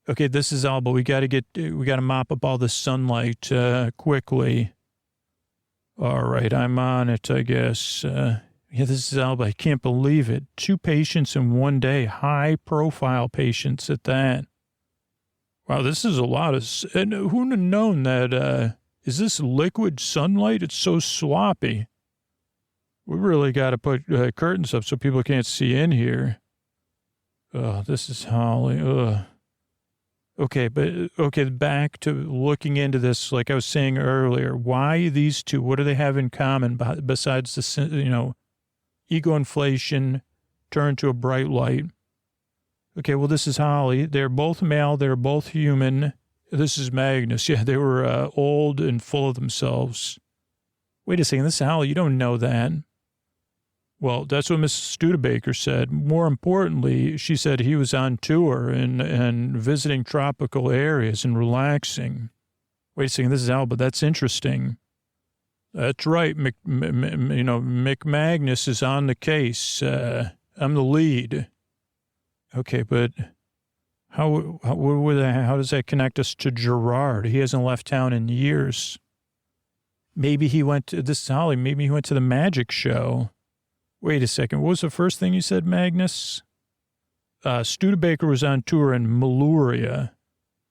Okay, this is Alba. We got to mop up all the sunlight quickly. All right, I'm on it, I guess. Yeah, this is Alba. I can't believe it. 2 patients in one day, high-profile patients at that. Wow, this is a lot of... And who would have known that... is this liquid sunlight? It's so sloppy. We really got to put curtains up so people can't see in here. Oh, this is Holly. Ugh. Okay, back to looking into this, like I was saying earlier. Why these two? What do they have in common besides the, ego inflation turned to a bright light? Okay, well, this is Holly. They're both male. They're both human. This is Magnus. Yeah, they were old and full of themselves. Wait a second. This is Holly. You don't know that. Well, that's what Mrs. Studebaker said. More importantly, she said he was on tour and visiting tropical areas and relaxing. Wait a second, this is Alba. That's interesting. That's right. Mick Magnus is on the case. I'm the lead. Okay, but how does that connect us to Gerard? He hasn't left town in years. Maybe he went to, this is Holly, maybe he went to the magic show. Wait a second. What was the first thing you said, Magnus? Studebaker was on tour in Maluria.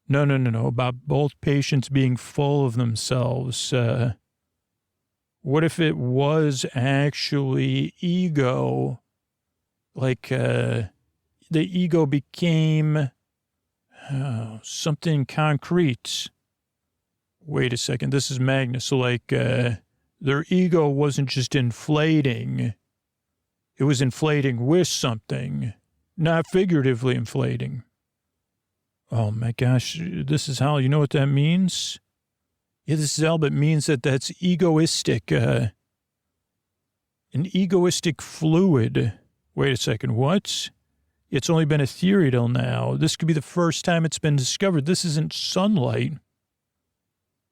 No. About both patients being full of themselves. What if it was actually ego? Like, the ego became something concrete. Wait a second. This is Magnus. So, like, their ego wasn't just inflating. It was inflating with something, not figuratively inflating. Oh, my gosh. This is how, you know what that means? Yeah, this is Albert. It means that's egoistic, an egoistic fluid. Wait a second. What? It's only been a theory till now. This could be the first time it's been discovered. This isn't sunlight.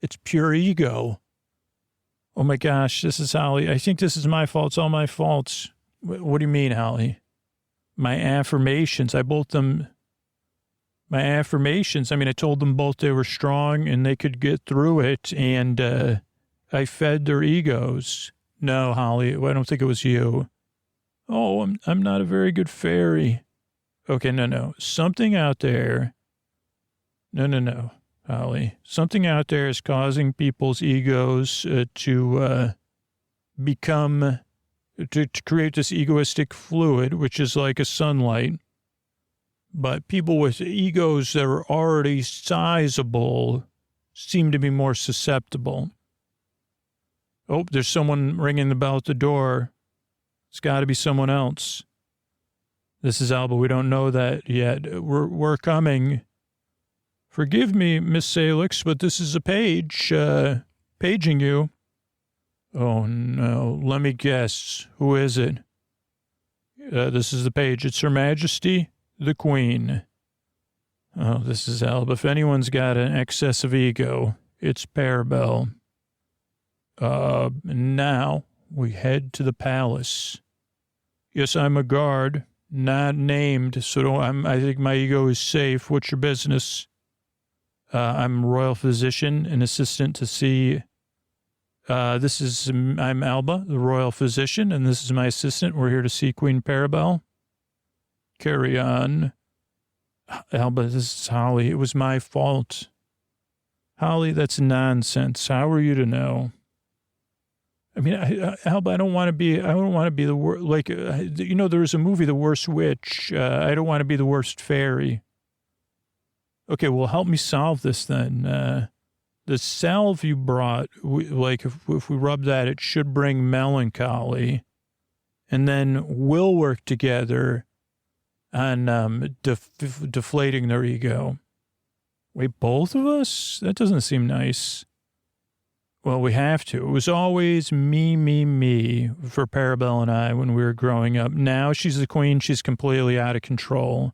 It's pure ego. Oh, my gosh. This is Holly. I think this is my fault. It's all my fault. What do you mean, Holly? My affirmations. My affirmations. I mean, I told them both they were strong and they could get through it. And I fed their egos. No, Holly, I don't think it was you. Oh, I'm not a very good fairy. Okay, no. Something out there. No, Holly. Something out there is causing people's egos to become... To create this egoistic fluid, which is like a sunlight. But people with egos that are already sizable seem to be more susceptible. Oh, there's someone ringing the bell at the door. It's got to be someone else. This is Alba. We don't know that yet. We're coming. Forgive me, Miss Salix, but this is a page, paging you. Oh, no. Let me guess. Who is it? This is the page. It's Her Majesty, the Queen. Oh, this is Alba. If anyone's got an excess of ego, it's Parabelle. Now we head to the palace. Yes, I'm a guard, not named, so I think my ego is safe. What's your business? I'm a royal physician, an assistant to see... I'm Alba, the royal physician, and this is my assistant. We're here to see Queen Parabelle. Carry on. Alba, this is Holly. It was my fault. Holly, that's nonsense. How are you to know? I mean, Alba, I don't want to be the worst, like, there was a movie, The Worst Witch. I don't want to be the worst fairy. Okay, well, help me solve this then. The salve you brought, if we rub that, it should bring melancholy. And then we'll work together on deflating their ego. Wait, both of us? That doesn't seem nice. Well, we have to. It was always me for Parabelle and I when we were growing up. Now she's the queen. She's completely out of control.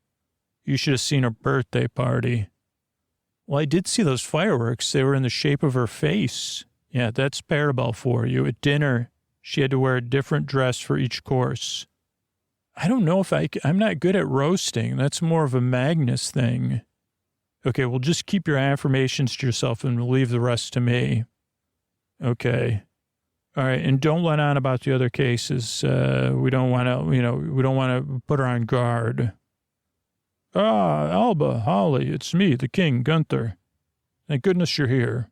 You should have seen her birthday party. Well, I did see those fireworks. They were in the shape of her face. Yeah, that's Parabelle for you. At dinner, she had to wear a different dress for each course. I don't know if I'm not good at roasting. That's more of a Magnus thing. Okay, well, just keep your affirmations to yourself and leave the rest to me. Okay. All right, and don't let on about the other cases. We don't want to put her on guard. Ah, Alba, Holly, it's me, the king, Gunther. Thank goodness you're here.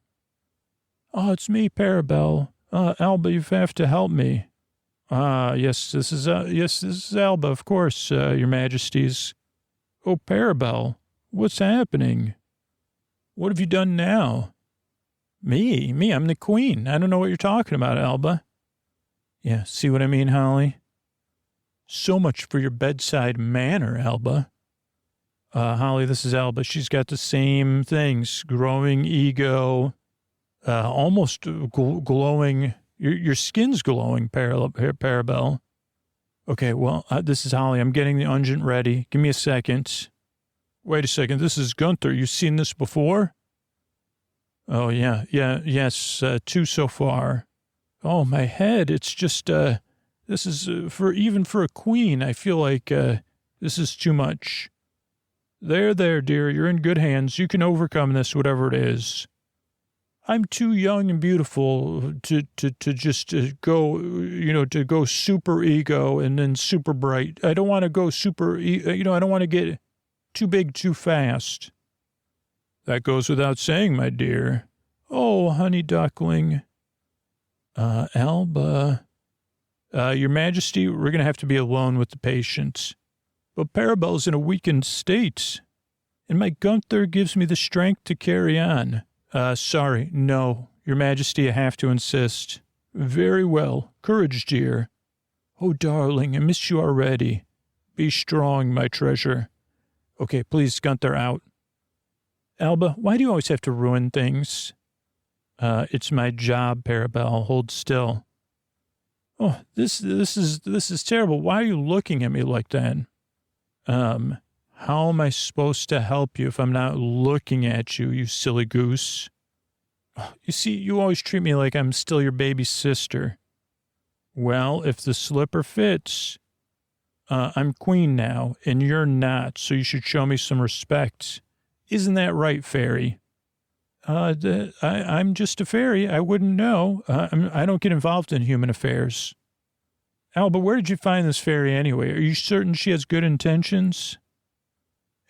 Oh, it's me, Parabelle. Alba, you have to help me. Yes, this is Alba, of course, your majesties. Oh, Parabelle, what's happening? What have you done now? Me, I'm the queen. I don't know what you're talking about, Alba. Yeah, see what I mean, Holly? So much for your bedside manner, Alba. Holly, this is Alba. She's got the same things, growing ego, almost glowing. Your skin's glowing, Parabelle. Okay, well, this is Holly. I'm getting the unguent ready. Give me a second. Wait a second. This is Gunther. You've seen this before? Oh, yes, 2 so far. Oh, my head. It's just, this is, even for a queen, I feel like, this is too much. There, dear, you're in good hands. You can overcome this, whatever it is. I'm too young and beautiful to just go, to go super ego and then super bright. I don't want to go super, I don't want to get too big too fast. That goes without saying, my dear. Oh, honey duckling. Alba. Your Majesty, we're going to have to be alone with the patient. But Parabelle's in a weakened state, and my Gunther gives me the strength to carry on. Sorry, no, Your Majesty, I have to insist. Very well. Courage, dear. Oh, darling, I miss you already. Be strong, my treasure. Okay, please, Gunther, out. Alba, why do you always have to ruin things? It's my job, Parabelle. Hold still. Oh, this is terrible. Why are you looking at me like that? How am I supposed to help you if I'm not looking at you, you silly goose? You see, you always treat me like I'm still your baby sister. Well, if the slipper fits, I'm queen now, and you're not, so you should show me some respect. Isn't that right, fairy? I'm just a fairy. I wouldn't know. I don't get involved in human affairs. Alba, where did you find this fairy anyway? Are you certain she has good intentions?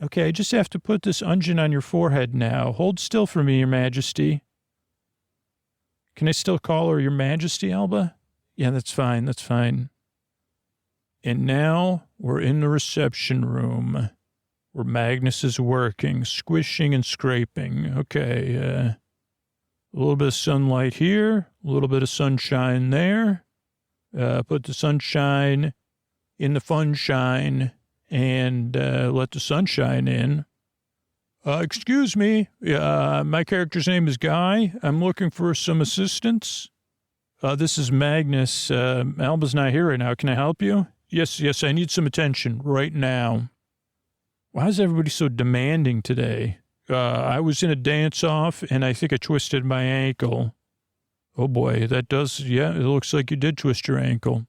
Okay, I just have to put this unguent on your forehead now. Hold still for me, Your Majesty. Can I still call her Your Majesty, Alba? Yeah, that's fine. That's fine. And now we're in the reception room where Magnus is working, squishing and scraping. Okay, a little bit of sunlight here, a little bit of sunshine there. Put the sunshine in the funshine and let the sunshine in. Excuse me, my character's name is Guy. I'm looking for some assistance. This is Magnus. Alba's not here right now. Can I help you? Yes, I need some attention right now. Why is everybody so demanding today? I was in a dance-off, and I think I twisted my ankle. Oh, boy, that does, yeah, it looks like you did twist your ankle.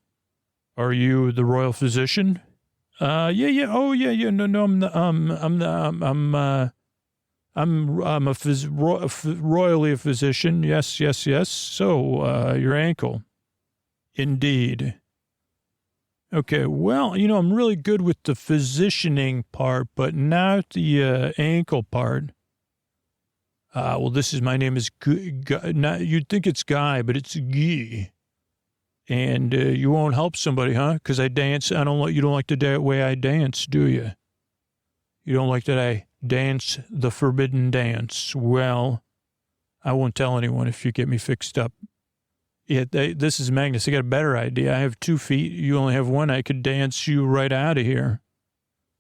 Are you the royal physician? Yeah, oh, yeah, no, I'm royally a physician, yes, so, your ankle. Indeed. Okay, well, I'm really good with the physicianing part, but not the ankle part. Well, my name is not, you'd think it's Guy, but it's Guy. And you won't help somebody, huh? Because I dance. You don't like the way I dance, do you? You don't like that I dance the forbidden dance. Well, I won't tell anyone if you get me fixed up. Yeah, this is Magnus. I got a better idea. I have 2 feet. You only have 1. I could dance you right out of here.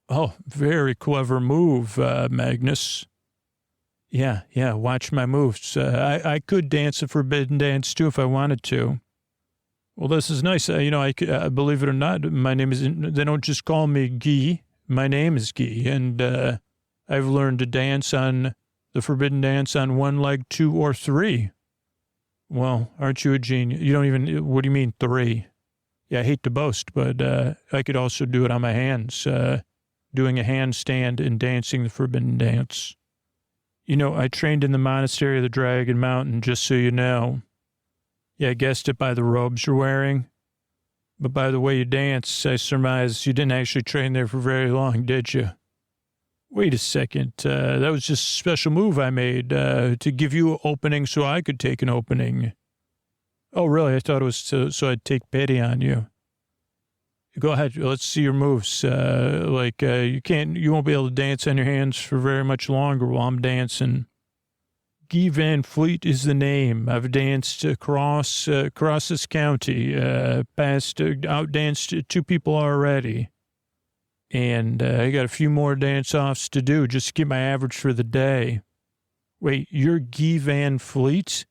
Oh, very clever move, Magnus. Yeah, watch my moves. I could dance a forbidden dance, too, if I wanted to. Well, this is nice. Believe it or not, my name is, they don't just call me Guy. My name is Guy, and I've learned to dance on the forbidden dance on 1 leg, 2 or 3. Well, aren't you a genius? You don't even, what do you mean 3? Yeah, I hate to boast, but I could also do it on my hands, doing a handstand and dancing the forbidden dance. I trained in the monastery of the Dragon Mountain, just so you know. Yeah, I guessed it by the robes you're wearing. But by the way you dance, I surmise you didn't actually train there for very long, did you? Wait a second. That was just a special move I made to give you an opening so I could take an opening. Oh, really? I thought it was so I'd take pity on you. Go ahead. Let's see your moves. You won't be able to dance on your hands for very much longer while I'm dancing. Guy Van Fleet is the name. I've danced across this county, outdanced 2 people already. And I got a few more dance-offs to do just to get my average for the day. Wait, you're Guy Van Fleet?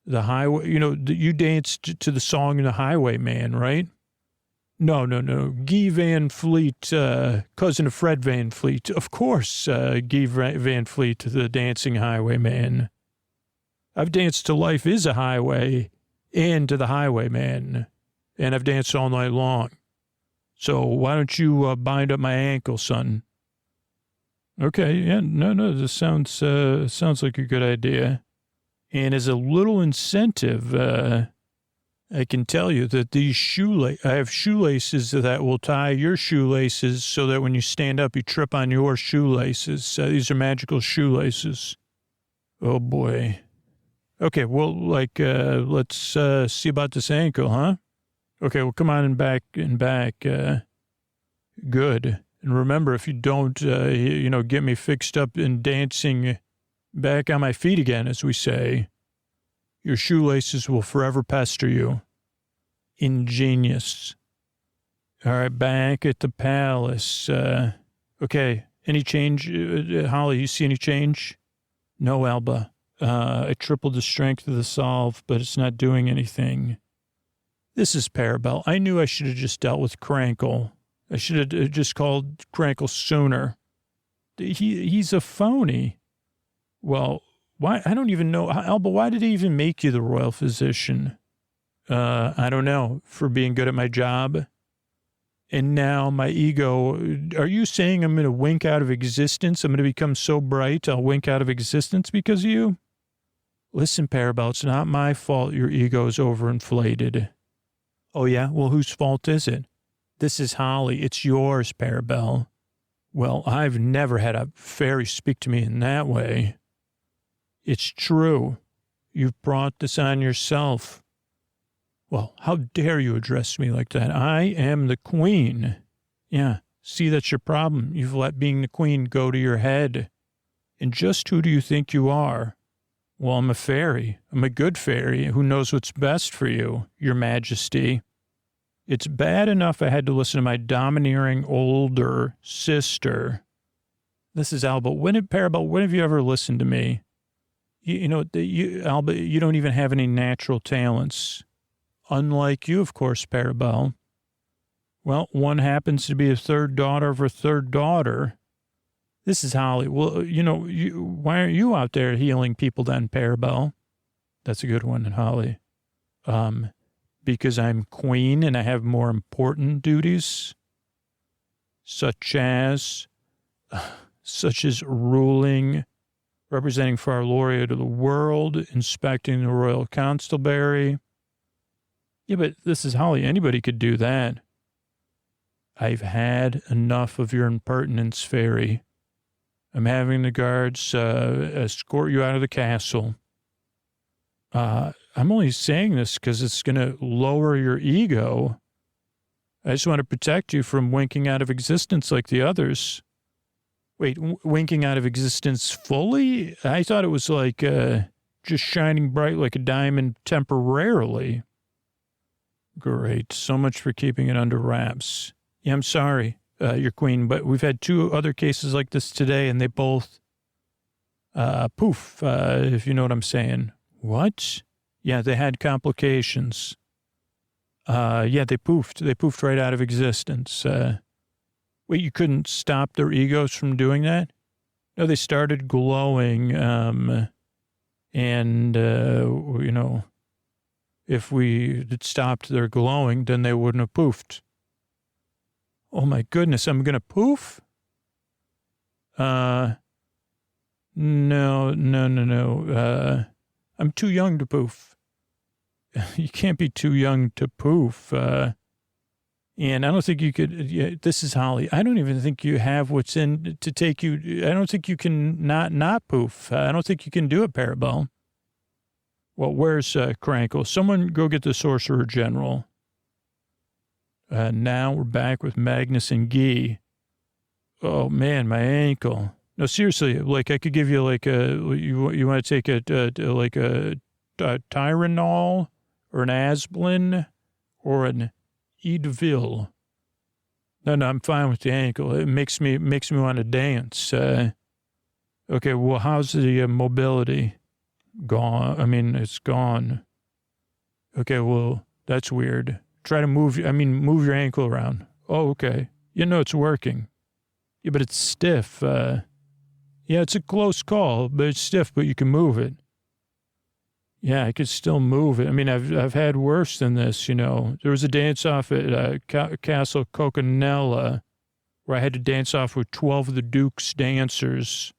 The highway, you danced to the song The Highwayman, right? No. Guy Van Fleet, cousin of Fred Van Fleet. Of course, Guy Van Fleet, the dancing highwayman. I've danced to Life is a Highway and to The Highwayman, and I've danced all night long. So why don't you bind up my ankle, son? Okay, yeah, no, this sounds like a good idea. And as a little incentive, I can tell you that I have shoelaces that will tie your shoelaces so that when you stand up, you trip on your shoelaces. These are magical shoelaces. Oh, boy. Okay, well, let's see about this ankle, huh? Okay, well, come on and back. Good. And remember, if you don't, get me fixed up in dancing back on my feet again, as we say, your shoelaces will forever pester you. Ingenious. All right, back at the palace. Okay, any change? Holly, you see any change? No, Alba. I tripled the strength of the solve, but it's not doing anything. This is Parabel. I knew I should have just dealt with Crankle. I should have just called Crankle sooner. He's a phony. Well, why? I don't even know. Alba, why did he even make you the royal physician? I don't know. For being good at my job. And now my ego. Are you saying I'm going to wink out of existence? I'm going to become so bright I'll wink out of existence because of you? Listen, Parabel, it's not my fault your ego's overinflated. Oh, yeah? Well, whose fault is it? This is Holly. It's yours, Parabel. Well, I've never had a fairy speak to me in that way. It's true. You've brought this on yourself. Well, how dare you address me like that? I am the queen. Yeah, see, that's your problem. You've let being the queen go to your head. And just who do you think you are? Well, I'm a fairy. I'm a good fairy who knows what's best for you, your majesty. It's bad enough I had to listen to my domineering older sister. This is Alba. Parabel, when have you ever listened to me? Alba, you don't even have any natural talents. Unlike you, of course, Parabel. Well, one happens to be a third daughter of a third daughter. This is Holly. Well, why aren't you out there healing people then, Parabel? That's a good one, Holly. Because I'm queen and I have more important duties, such as ruling, representing Far Laureate of the world, inspecting the royal constabulary. Yeah, but this is Holly. Anybody could do that. I've had enough of your impertinence, fairy. I'm having the guards escort you out of the castle. I'm only saying this because it's going to lower your ego. I just want to protect you from winking out of existence like the others. Wait, winking out of existence fully? I thought it was like just shining bright like a diamond temporarily. Great. So much for keeping it under wraps. Yeah, I'm sorry, your queen, but we've had 2 other cases like this today, and they both poof, if you know what I'm saying. What? Yeah, they had complications. Yeah, they poofed. They poofed right out of existence. Wait, you couldn't stop their egos from doing that? No, they started glowing, and, you know, if we had stopped their glowing, then they wouldn't have poofed. Oh, my goodness, I'm going to poof? No. I'm too young to poof. You can't be too young to poof. And I don't think you could, yeah, this is Holly. I don't even think you have what's in to take you. I don't think you can not poof. I don't think you can do it, Parabelle. Well, where's Crankle? Someone go get the Sorcerer General. Now we're back with Magnus and Guy. Oh, man, my ankle. No, seriously, like I could give you like you want to take like a Tylenol or an Asplin or an Edvil. No, I'm fine with the ankle. It makes me want to dance. Okay, well, how's the mobility? Gone. I mean, it's gone. Okay, well, that's weird. Try to move your ankle around. Oh, okay. You know, it's working. Yeah, but it's stiff. Yeah, it's a close call, but it's stiff, but you can move it. Yeah, I could still move it. I mean, I've had worse than this, you know. There was a dance-off at Castle Coconella where I had to dance off with 12 of the Duke's dancers.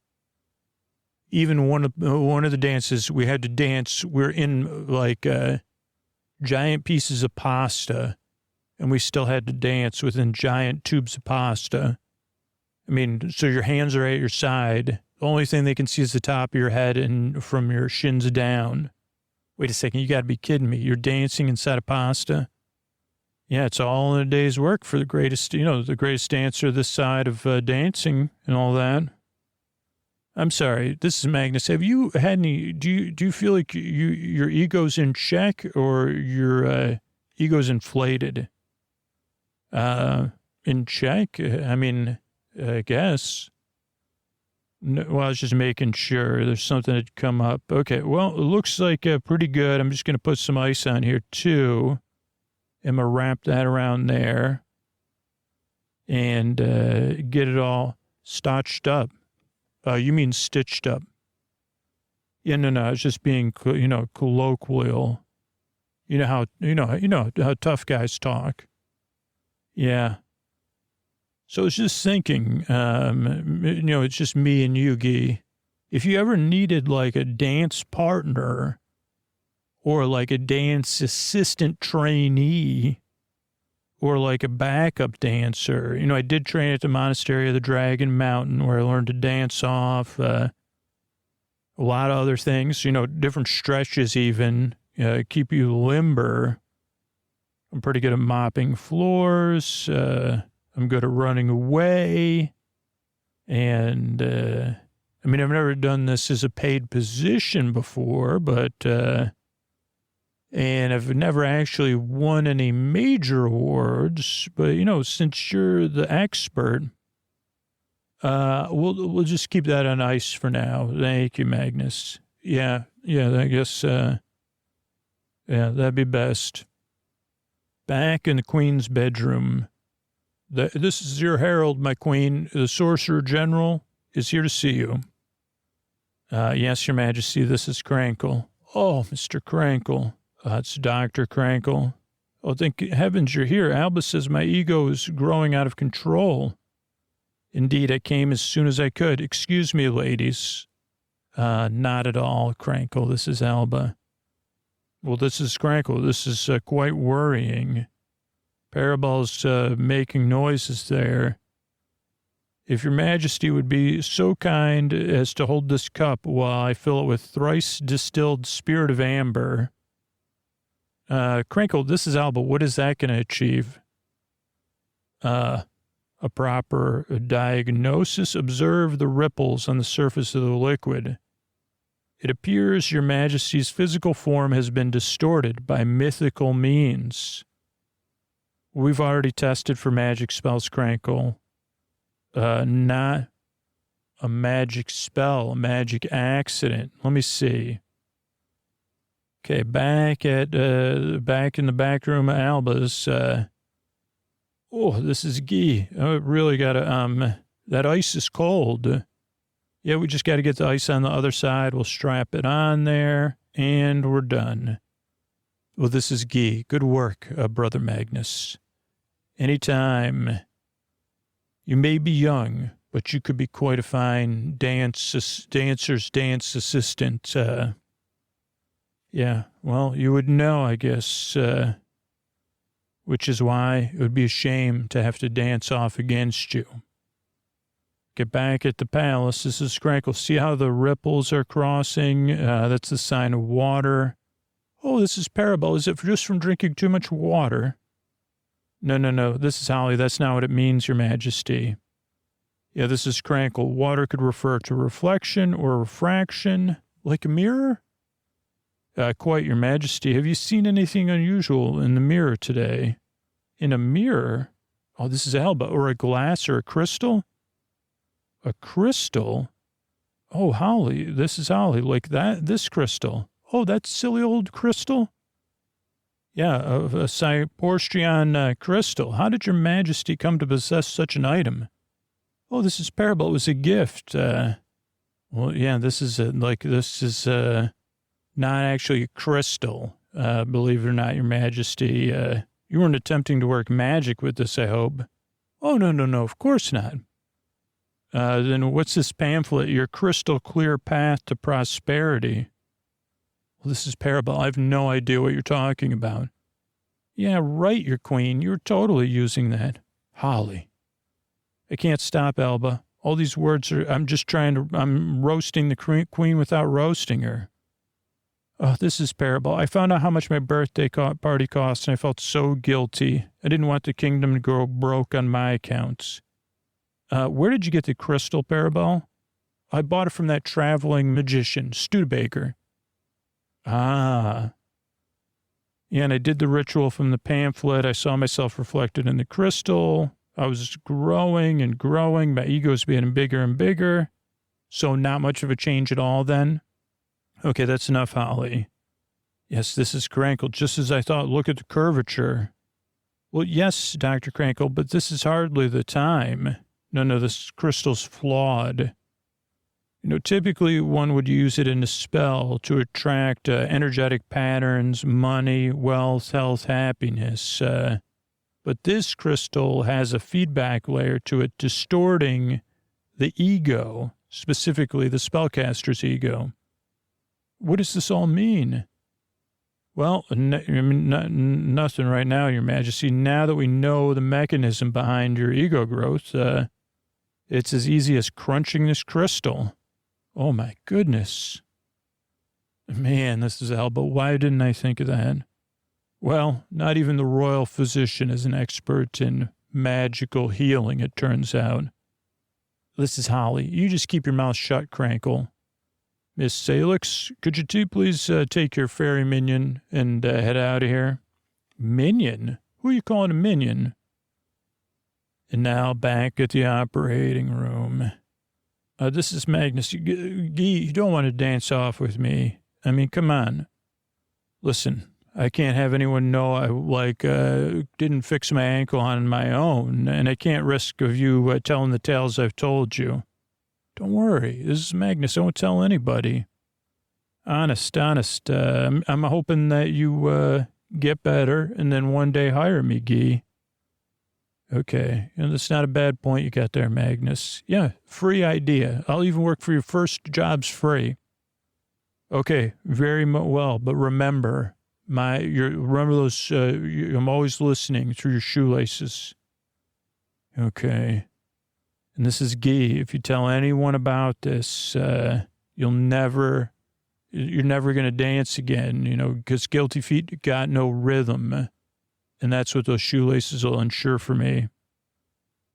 Even one of the dances we had to dance, we're in like giant pieces of pasta, and we still had to dance within giant tubes of pasta. I mean, so your hands are at your side. The only thing they can see is the top of your head and from your shins down. Wait a second, you got to be kidding me. You're dancing inside of pasta? Yeah, it's all in a day's work for the greatest, the greatest dancer this side of dancing and all that. I'm sorry, this is Magnus. Have you had any, do you feel like your ego's in check or your ego's inflated? In check? I mean, I guess. No, well, I was just making sure there's something that come up. Okay, well, it looks like pretty good. I'm just going to put some ice on here, too. I'm going to wrap that around there and get it all stotched up. You mean stitched up? Yeah, no, it's just being, colloquial. You know how tough guys talk. Yeah. So I was just thinking, it's just me and you, Guy. If you ever needed like a dance partner or like a dance assistant trainee or like a backup dancer, I did train at the Monastery of the Dragon Mountain where I learned to dance off, a lot of other things, different stretches even, keep you limber. I'm pretty good at mopping floors, I'm good at running away. And, I've never done this as a paid position before, but, and I've never actually won any major awards, but, since you're the expert, we'll just keep that on ice for now. Thank you, Magnus. Yeah, I guess, that'd be best. Back in the Queen's bedroom. This is your herald, my queen. The Sorcerer General is here to see you. Yes, Your Majesty, this is Crankle. Oh, Mr. Crankle. It's Dr. Crankle. Oh, thank heavens you're here. Alba says my ego is growing out of control. Indeed, I came as soon as I could. Excuse me, ladies. Not at all, Crankle. This is Alba. Well, this is Crankle. This is quite worrying. Parabel's making noises there. If your majesty would be so kind as to hold this cup while I fill it with thrice distilled spirit of amber. Crinkle, this is Alba. What is that going to achieve? A proper diagnosis. Observe the ripples on the surface of the liquid. It appears your majesty's physical form has been distorted by mythical means. We've already tested for magic spells, Crankle. Not a magic spell, a magic accident. Let me see. Okay, back in the back room of Alba's. This is Guy. I really gotta, that ice is cold. Yeah, we just gotta get the ice on the other side. We'll strap it on there, and we're done. Well, this is Guy. Good work, Brother Magnus. Anytime. You may be young, but you could be quite a fine dancer's dance assistant. Yeah, well, you would know, I guess, which is why it would be a shame to have to dance off against you. Get back at the palace. This is Crankle. See how the ripples are crossing? That's a sign of water. Oh, this is Parabel. Is it just from drinking too much water? No. This is Holly. That's not what it means, Your Majesty. Yeah, this is Crankle. Water could refer to reflection or refraction, like a mirror. Quite, Your Majesty. Have you seen anything unusual in the mirror today? In a mirror? Oh, this is Alba. Or a glass or a crystal? A crystal? Oh, Holly. This is Holly. Like that? This crystal. Oh, that silly old crystal? Yeah, a Cyporstrian crystal. How did Your Majesty come to possess such an item? Oh, this is Parabel. It was a gift. This is not actually a crystal, believe it or not, Your Majesty. You weren't attempting to work magic with this, I hope. Oh, no, of course not. Then what's this pamphlet? Your crystal clear path to prosperity. Well, this is Parabel. I have no idea what you're talking about. Yeah, right, Your Queen. You're totally using that. Holly. I can't stop, Alba. All these words I'm roasting the queen without roasting her. Oh, this is Parabel. I found out how much my birthday party cost, and I felt so guilty. I didn't want the kingdom to go broke on my accounts. Where did you get the crystal, Parabel? I bought it from that traveling magician, Studebaker. Ah. Yeah, and I did the ritual from the pamphlet. I saw myself reflected in the crystal. I was growing and growing. My ego's getting bigger and bigger. So not much of a change at all then. Okay, that's enough, Holly. Yes, this is Crankle. Just as I thought, look at the curvature. Well, yes, Dr. Crankle, but this is hardly the time. No, this crystal's flawed. Typically one would use it in a spell to attract energetic patterns, money, wealth, health, happiness. But this crystal has a feedback layer to it, distorting the ego, specifically the spellcaster's ego. What does this all mean? Well, nothing right now, Your Majesty. Now that we know the mechanism behind your ego growth, it's as easy as crunching this crystal. Oh, my goodness. Man, this is Alba. Why didn't I think of that? Well, not even the royal physician is an expert in magical healing, it turns out. This is Holly. You just keep your mouth shut, Crankle. Miss Salix, could you please take your fairy minion and head out of here? Minion? Who are you calling a minion? And now back at the operating room. This is Magnus. You don't want to dance off with me. I mean, come on. Listen, I can't have anyone know I, didn't fix my ankle on my own, and I can't risk of you telling the tales I've told you. Don't worry. This is Magnus. I won't tell anybody. Honest. I'm hoping that you get better and then one day hire me, Guy. Okay. That's not a bad point you got there, Magnus. Yeah, free idea. I'll even work for your first jobs free. Okay, very well. But remember, remember those, I'm always listening through your shoelaces. Okay. And this is Guy. If you tell anyone about this, you're never going to dance again, because guilty feet got no rhythm. And that's what those shoelaces will ensure for me.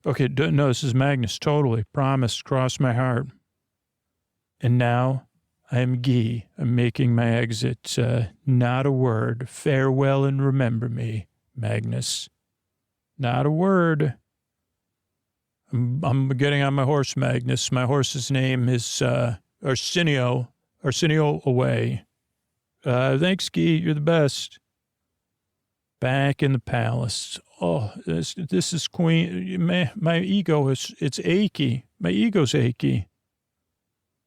Okay, no, this is Magnus, totally. Promise, cross my heart. And now I am Guy. I'm making my exit. Not a word. Farewell and remember me, Magnus. Not a word. I'm getting on my horse, Magnus. My horse's name is Arsenio. Arsenio away. Thanks, Guy. You're the best. Back in the palace. Oh, this is Queen. My ego it's achy. My ego's achy.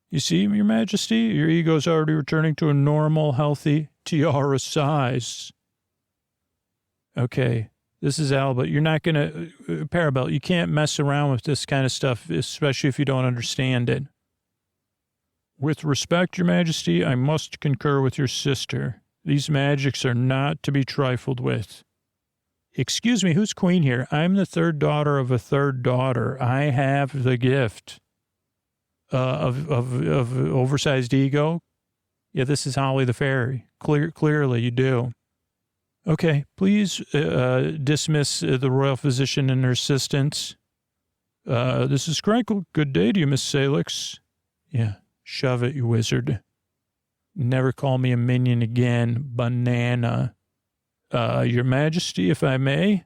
You see, Your Majesty, your ego's already returning to a normal, healthy tiara size. Okay, this is Alba. You're not going to, Parabel, you can't mess around with this kind of stuff, especially if you don't understand it. With respect, Your Majesty, I must concur with your sister. These magics are not to be trifled with. Excuse me, who's queen here? I'm the third daughter of a third daughter. I have the gift of oversized ego. Yeah, this is Holly the Fairy. Clearly, you do. Okay, please dismiss the royal physician and her assistants. This is Crankle. Good day to you, Miss Salix. Yeah, shove it, you wizard. Never call me a minion again, banana. Your Majesty, if I may.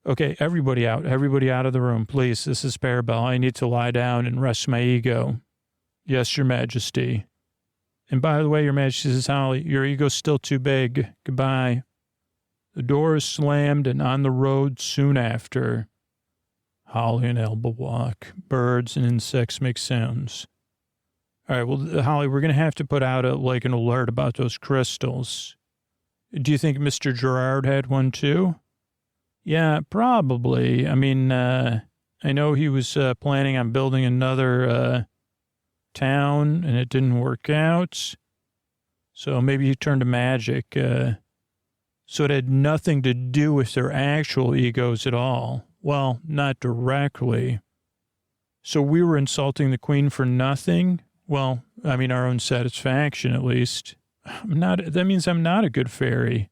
Okay, everybody out of the room, please. This is Parabel. I need to lie down and rest my ego. Yes, Your Majesty. And by the way, Your Majesty, this is Holly. Your ego's still too big. Goodbye. The door is slammed and on the road soon after. Holly and Alba walk. Birds and insects make sounds. All right, well, Holly, we're going to have to put out an alert about those crystals. Do you think Mr. Gerard had one too? Yeah, probably. I mean, I know he was planning on building another town and it didn't work out. So maybe he turned to magic. So it had nothing to do with their actual egos at all. Well, not directly. So we were insulting the queen for nothing? Well, I mean, our own satisfaction, at least. That means I'm not a good fairy.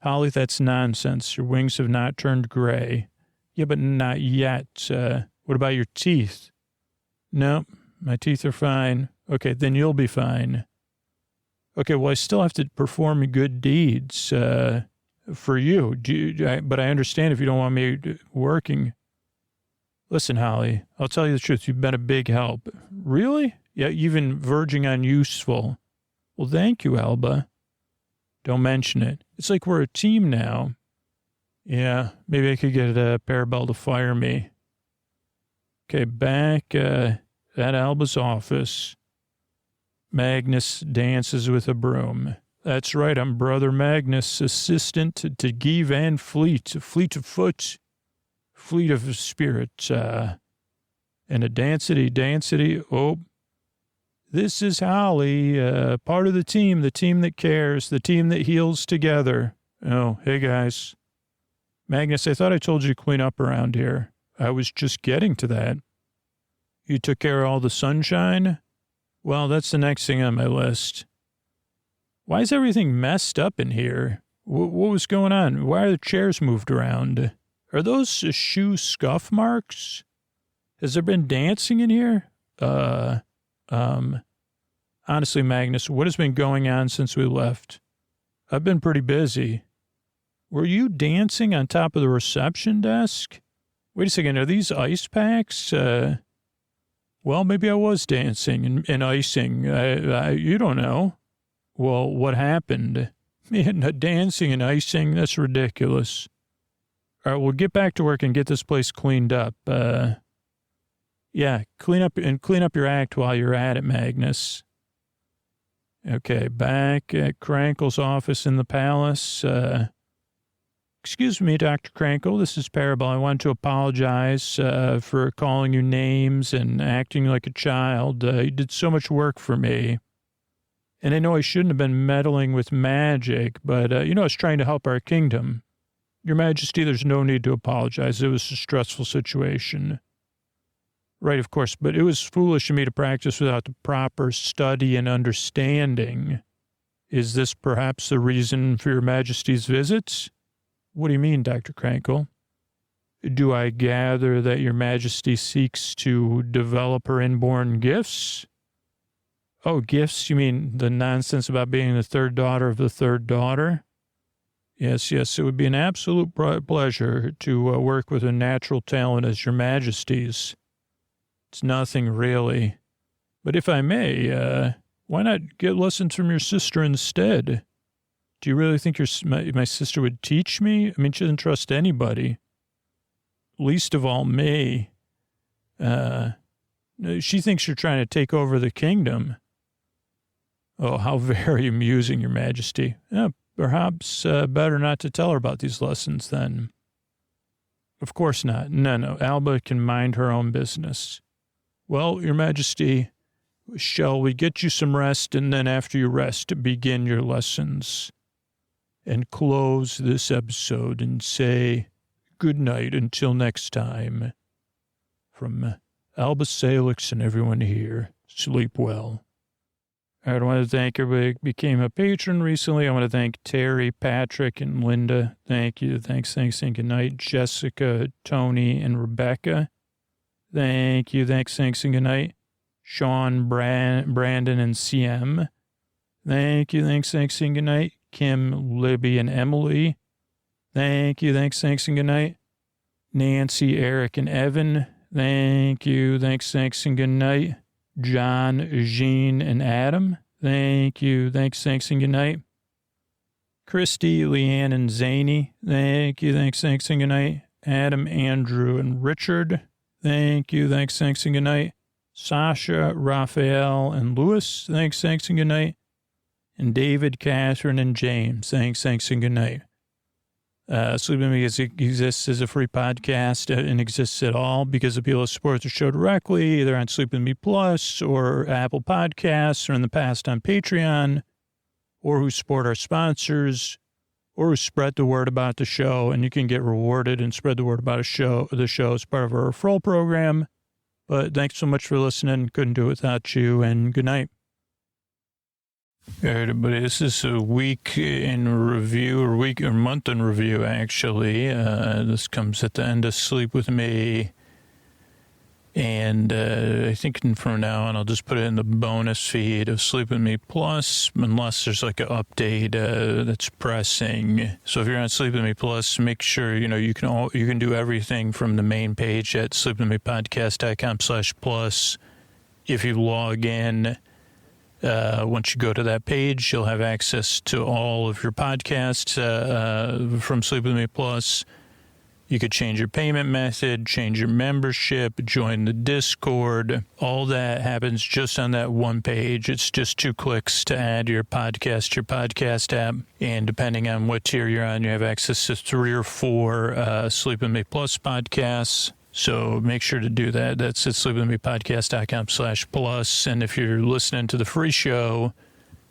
Holly, that's nonsense. Your wings have not turned gray. Yeah, but not yet. What about your teeth? No, my teeth are fine. Okay, then you'll be fine. Okay, well, I still have to perform good deeds for you. But I understand if you don't want me working. Listen, Holly, I'll tell you the truth. You've been a big help. Really? Yeah, even verging on useful. Well, thank you, Alba. Don't mention it. It's like we're a team now. Yeah, maybe I could get Parabel to fire me. Okay, back at Alba's office. Magnus dances with a broom. That's right, I'm Brother Magnus, assistant to Guy Van Fleet, fleet of foot, fleet of spirit, and a dancity. Oh, this is Holly, part of the team that cares, the team that heals together. Oh, hey guys. Magnus, I thought I told you to clean up around here. I was just getting to that. You took care of all the sunshine? Well, that's the next thing on my list. Why is everything messed up in here? What was going on? Why are the chairs moved around? Are those shoe scuff marks? Has there been dancing in here? Honestly, Magnus, what has been going on since we left? I've been pretty busy. Were you dancing on top of the reception desk? Wait a second, are these ice packs? Well, maybe I was dancing and icing. You don't know. Well, what happened? Man, dancing and icing, that's ridiculous. All right, we'll get back to work and get this place cleaned up. Yeah, clean up your act while you're at it, Magnus. Okay, back at Crankle's office in the palace. Excuse me, Dr. Crankle, this is Parabel. I want to apologize for calling you names and acting like a child. You did so much work for me. And I know I shouldn't have been meddling with magic, but, I was trying to help our kingdom. Your Majesty, there's no need to apologize. It was a stressful situation. Right, of course, but it was foolish of me to practice without the proper study and understanding. Is this perhaps the reason for your Majesty's visits? What do you mean, Dr. Crankle? Do I gather that your Majesty seeks to develop her inborn gifts? Oh, gifts? You mean the nonsense about being the third daughter of the third daughter? Yes, it would be an absolute pleasure to work with a natural talent as your Majesty's. It's nothing really. But if I may, why not get lessons from your sister instead? Do you really think my sister would teach me? I mean, she doesn't trust anybody. Least of all me. She thinks you're trying to take over the kingdom. Oh, how very amusing, Your Majesty. Perhaps better not to tell her about these lessons then. Of course not. No. Alba can mind her own business. Well, Your Majesty, shall we get you some rest, and then after you rest, begin your lessons? And close this episode and say good night until next time. From Alba Salix and everyone here, sleep well. I want to thank everybody who became a patron recently. I want to thank Terry, Patrick, and Linda. Thank you. Thanks, and good night. Jessica, Tony, and Rebecca. Thank you. Thanks, and good night. Sean, Brandon, and CM. Thank you. Thanks, and good night. Kim, Libby, and Emily. Thank you. Thanks, and good night. Nancy, Eric, and Evan. Thank you. Thanks, and good night. John, Jean, and Adam. Thank you. Thanks, and good night. Christy, Leanne, and Zany. Thank you. Thanks, and good night. Adam, Andrew, and Richard. Thank you. Thanks, and good night. Sasha, Raphael, and Louis. Thanks, and good night. And David, Catherine, and James. Thanks, and good night. Sleep With Me exists as a free podcast and exists at all because of people who support the show directly, either on Sleep With Me Plus or Apple Podcasts, or in the past on Patreon, or who support our sponsors, or who spread the word about the show. And you can get rewarded and spread the word about the show as part of our referral program. But thanks so much for listening. Couldn't do it without you, and good night. All right, everybody, this is a week in review, or month in review, actually. This comes at the end of Sleep With Me. And I think from now on, I'll just put it in the bonus feed of Sleep With Me Plus, unless there's like an update that's pressing. So if you're on Sleep With Me Plus, make sure, you can do everything from the main page at sleepwithmepodcast.com/plus. If you log in, once you go to that page, you'll have access to all of your podcasts from Sleep With Me Plus. You could change your payment method, change your membership, join the Discord. All that happens just on that one page. It's just 2 clicks to add your podcast app. And depending on what tier you're on, you have access to 3 or 4 Sleep With Me Plus podcasts. So make sure to do that. That's at sleepwithmepodcast.com/plus. And if you're listening to the free show,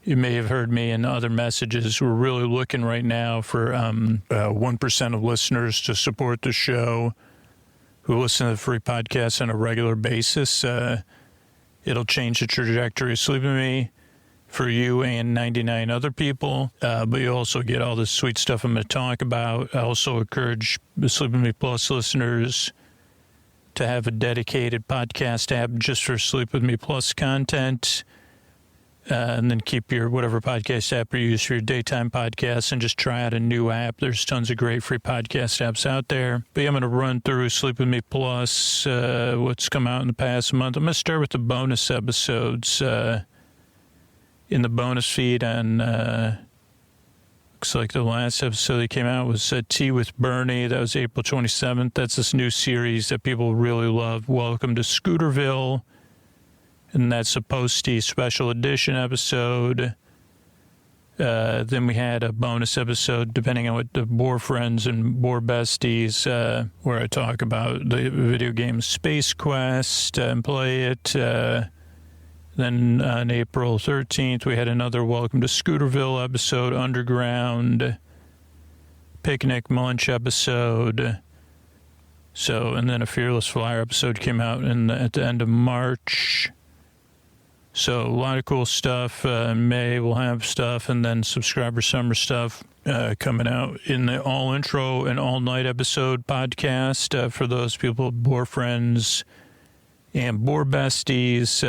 you may have heard me in other messages. We're really looking right now for 1% of listeners to support the show who listen to the free podcast on a regular basis. It'll change the trajectory of Sleep With Me for you and 99 other people. But you also get all this sweet stuff I'm going to talk about. I also encourage the Sleep With Me Plus listeners to have a dedicated podcast app just for Sleep With Me Plus content. And then keep your whatever podcast app you use for your daytime podcasts and just try out a new app. There's tons of great free podcast apps out there. But I'm going to run through Sleep With Me Plus, what's come out in the past month. I'm going to start with the bonus episodes. In the bonus feed on, looks like the last episode that came out was Tea with Bernie. That was April 27th. That's this new series that people really love. Welcome to Scooterville. And that's a Posty special edition episode. Then we had a bonus episode, depending on what the Boar Friends and Boar Besties, where I talk about the video game Space Quest and play it. Then on April 13th, we had another Welcome to Scooterville episode, Underground, Picnic Munch episode, So, and then a Fearless Flyer episode came out at the end of March. So a lot of cool stuff. In May we'll have stuff, and then subscriber summer stuff coming out in the all intro and all night episode podcast for those people, Boar friends and Boar besties.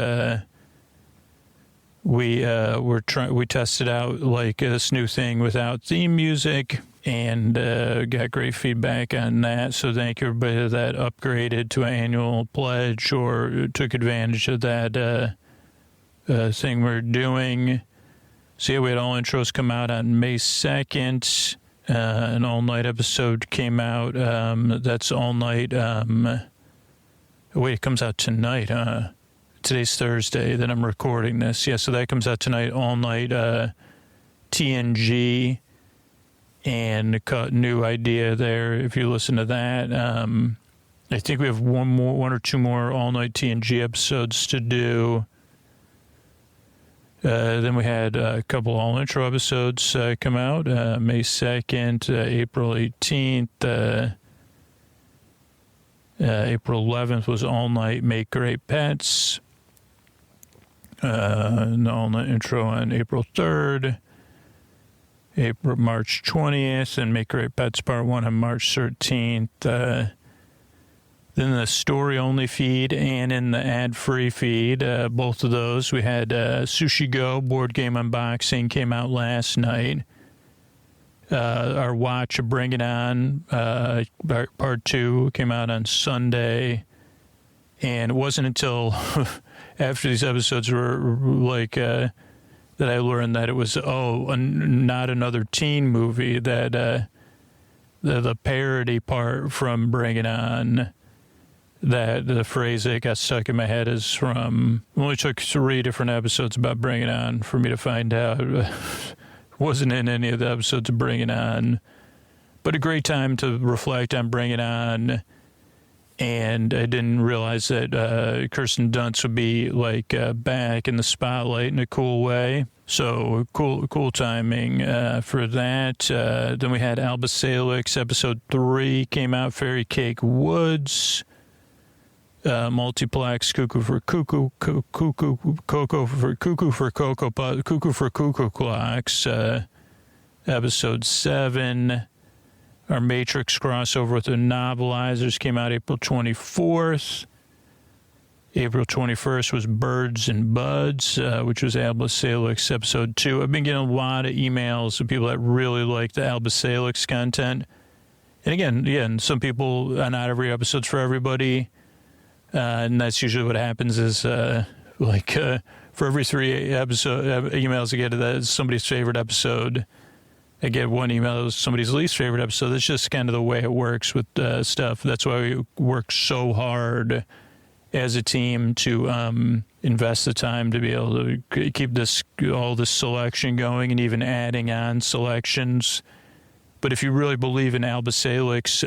We tested out like this new thing without theme music, and got great feedback on that. So thank you everybody that upgraded to an annual pledge or took advantage of that thing we're doing. So yeah, we had all intros come out on May 2nd. An all-night episode came out. That's all night. Wait, it comes out tonight, huh? Today's Thursday that I'm recording this. Yeah, so that comes out tonight, all night. TNG, and new idea there. If you listen to that, I think we have one or two more all-night TNG episodes to do. Then we had a couple all-intro episodes come out, May 2nd, April 18th, April 11th was all-night Make Great Pets, an all-night intro on April 3rd, March 20th, and Make Great Pets Part 1 on March 13th. Then the story-only feed and in the ad-free feed, both of those. We had Sushi Go board game unboxing came out last night. Our watch of Bring It On, Part 2, came out on Sunday. And it wasn't until after these episodes were like that I learned that it was, not another teen movie, that the parody part from Bring It On, that the phrase that got stuck in my head is from, it only took 3 different episodes about Bring It On for me to find out. Wasn't in any of the episodes of Bring It On. But a great time to reflect on Bring It On. And I didn't realize that Kirsten Dunst would be like back in the spotlight in a cool way. So cool timing for that. Then we had Alba Salix, episode 3 came out, Fairy Cake Woods. Multiplex, Cuckoo for Cuckoo Clocks, episode 7. Our Matrix crossover with the Novelizers came out April 24th. April 21st was Birds and Buds, which was Alba Salix episode 2. I've been getting a lot of emails of people that really like the Alba Salix content. And again, some people, not every episode's for everybody. And that's usually what happens is, for every 3 emails I get, that's somebody's favorite episode. I get 1 email that's somebody's least favorite episode. That's just kind of the way it works with stuff. That's why we work so hard as a team to invest the time to be able to keep all this selection going and even adding on selections. But if you really believe in Alba Salix,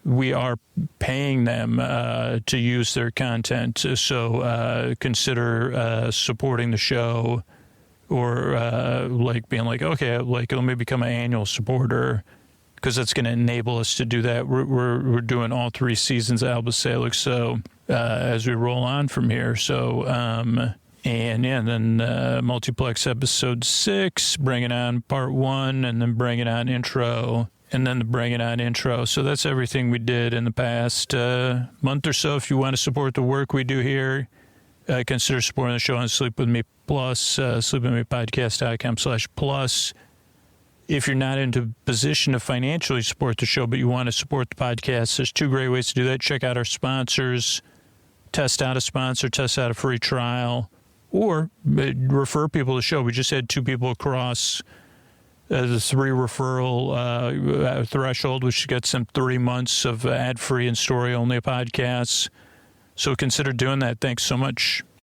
we are paying them to use their content. So consider supporting the show, or being like, okay, let me become an annual supporter, because that's going to enable us to do that. We're doing all 3 seasons of Alba Salix, so as we roll on from here. So then Multiplex episode 6, Bring It On Part 1, and then Bring It On intro. And then the Bring It On intro. So that's everything we did in the past month or so. If you want to support the work we do here, consider supporting the show on Sleep With Me Plus, sleepwithmepodcast.com/plus. If you're not in a position to financially support the show, but you want to support the podcast, there's 2 great ways to do that. Check out our sponsors. Test out a sponsor, test out a free trial, or refer people to the show. We just had 2 people across the 3 referral threshold, which gets them 3 months of ad-free and story-only podcasts. So consider doing that. Thanks so much.